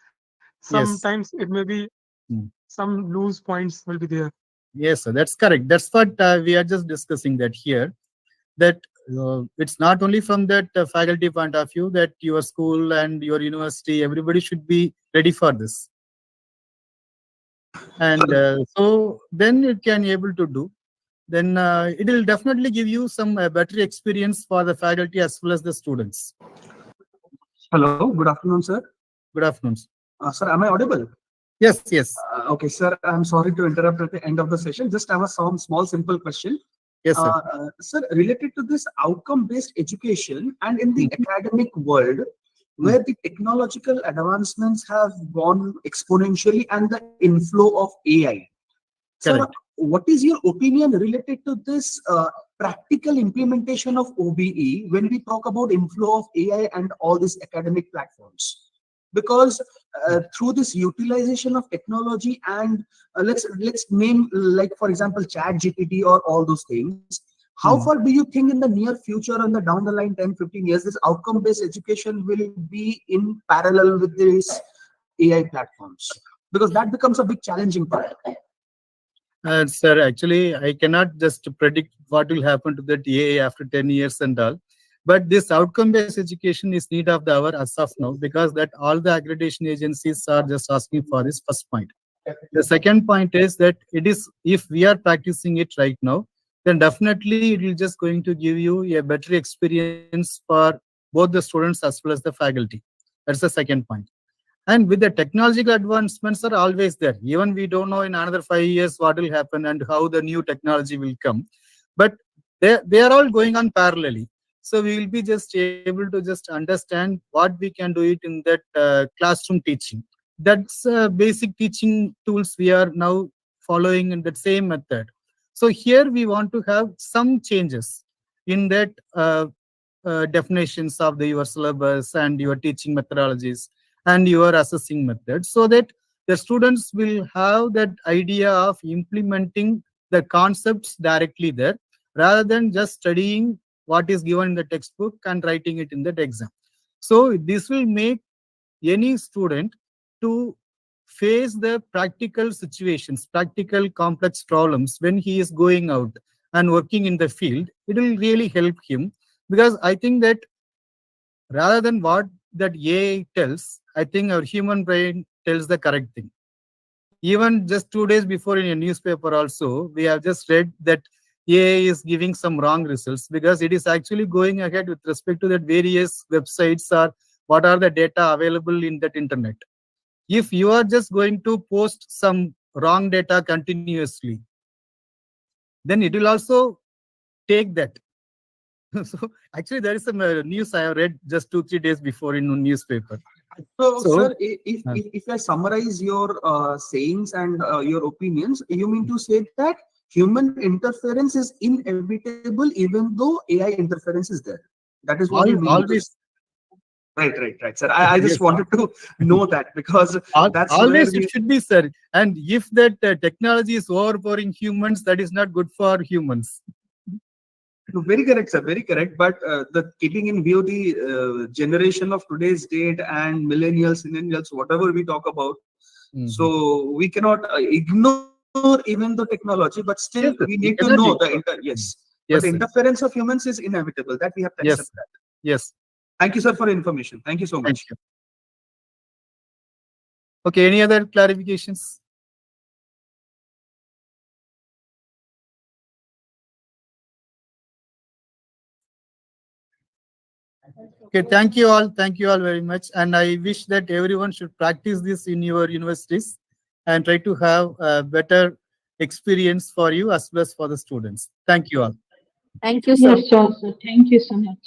[SPEAKER 3] Yes.
[SPEAKER 6] sometimes it may be
[SPEAKER 3] Mm.
[SPEAKER 6] some loose points will be there.
[SPEAKER 3] Yes, sir. That's correct. That's what we are just discussing that here. That it's not only from that faculty point of view, that your school and your university, everybody should be ready for this. And so then it can able to do. Then it will definitely give you some better experience for the faculty as well as the students.
[SPEAKER 7] Hello, good afternoon, sir.
[SPEAKER 3] Good afternoon.
[SPEAKER 7] Sir, am I audible?
[SPEAKER 3] Yes, yes.
[SPEAKER 7] Okay, sir, I'm sorry to interrupt at the end of the session. Just have a small, simple question.
[SPEAKER 3] Yes, sir.
[SPEAKER 7] Sir, related to this outcome-based education and in the academic world, where the technological advancements have gone exponentially and the inflow of AI. Sir,
[SPEAKER 3] Correct.
[SPEAKER 7] what is your opinion related to this practical implementation of OBE when we talk about inflow of AI and all these academic platforms? Because through this utilization of technology and let's name, like for example, chat GPT or all those things, how far do you think in the near future and the down the line 10-15 years this outcome based education will be in parallel with these AI platforms? Because that becomes a big challenging part.
[SPEAKER 3] Sir, actually, I cannot just predict what will happen to that AI after 10 years and all. But this outcome-based education is need of the hour as of now, because that all the accreditation agencies are just asking for this first point. The second point is that it is, if we are practicing it right now, then definitely it will just going to give you a better experience for both the students as well as the faculty. That's the second point. And with the technological advancements are always there. Even we don't know in another 5 years what will happen and how the new technology will come. But they are all going on parallelly. So we will be just able to just understand what we can do it in that classroom teaching. That's basic teaching tools we are now following in that same method. So here we want to have some changes in that definitions of your syllabus and your teaching methodologies and your assessing method, so that the students will have that idea of implementing the concepts directly there, rather than just studying what is given in the textbook and writing it in that exam. So this will make any student to face the practical situations, practical complex problems when he is going out and working in the field. It will really help him, because I think that rather than what that AI tells, I think our human brain tells the correct thing. Even just 2 days before in a newspaper also, we have just read that AI is giving some wrong results, because it is actually going ahead with respect to that various websites or what are the data available in that internet. If you are just going to post some wrong data continuously, then it will also take that. So actually there is some news I have read just 2-3 days before in a newspaper.
[SPEAKER 7] So,
[SPEAKER 3] So,
[SPEAKER 7] sir, if I summarize your sayings and your opinions, you mean to say that human interference is inevitable even though AI interference is there? That is what you mean.
[SPEAKER 3] always,
[SPEAKER 7] Right, sir. I just
[SPEAKER 3] yes,
[SPEAKER 7] wanted to know that, because that's where
[SPEAKER 3] always
[SPEAKER 7] we.
[SPEAKER 3] it should be, sir. And if that technology is overpowering humans, that is not good for humans.
[SPEAKER 7] No, very correct, sir. Very correct. But the keeping in view the generation of today's date and millennials, whatever we talk about, so we cannot ignore even the technology, but still
[SPEAKER 3] Yes,
[SPEAKER 7] we
[SPEAKER 3] sir,
[SPEAKER 7] need
[SPEAKER 3] we
[SPEAKER 7] to
[SPEAKER 3] cannot
[SPEAKER 7] know the
[SPEAKER 3] ignore.
[SPEAKER 7] yes. But
[SPEAKER 3] Yes,
[SPEAKER 7] the
[SPEAKER 3] sir.
[SPEAKER 7] interference of humans is inevitable. That we have to
[SPEAKER 3] Yes,
[SPEAKER 7] accept that.
[SPEAKER 3] yes.
[SPEAKER 7] Thank you, sir, for information. Thank you so
[SPEAKER 3] Thank
[SPEAKER 7] much.
[SPEAKER 3] you. Okay, any other clarifications? Okay, thank you all. Thank you all very much. And I wish that everyone should practice this in your universities and try to have a better experience for you as well as for the students. Thank you all.
[SPEAKER 5] Thank you, sir.
[SPEAKER 8] Yes, sure, sir. Thank you so much.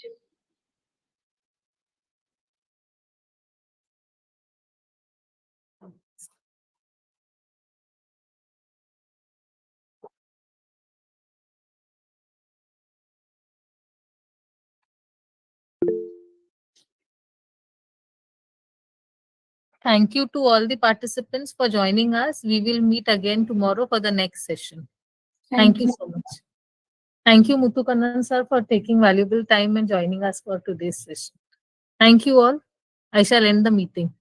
[SPEAKER 1] Thank you to all the participants for joining us. We will meet again tomorrow for the next session. Thank you so much. Thank you, Muthukannan sir, for taking valuable time and joining us for today's session. Thank you all. I shall end the meeting.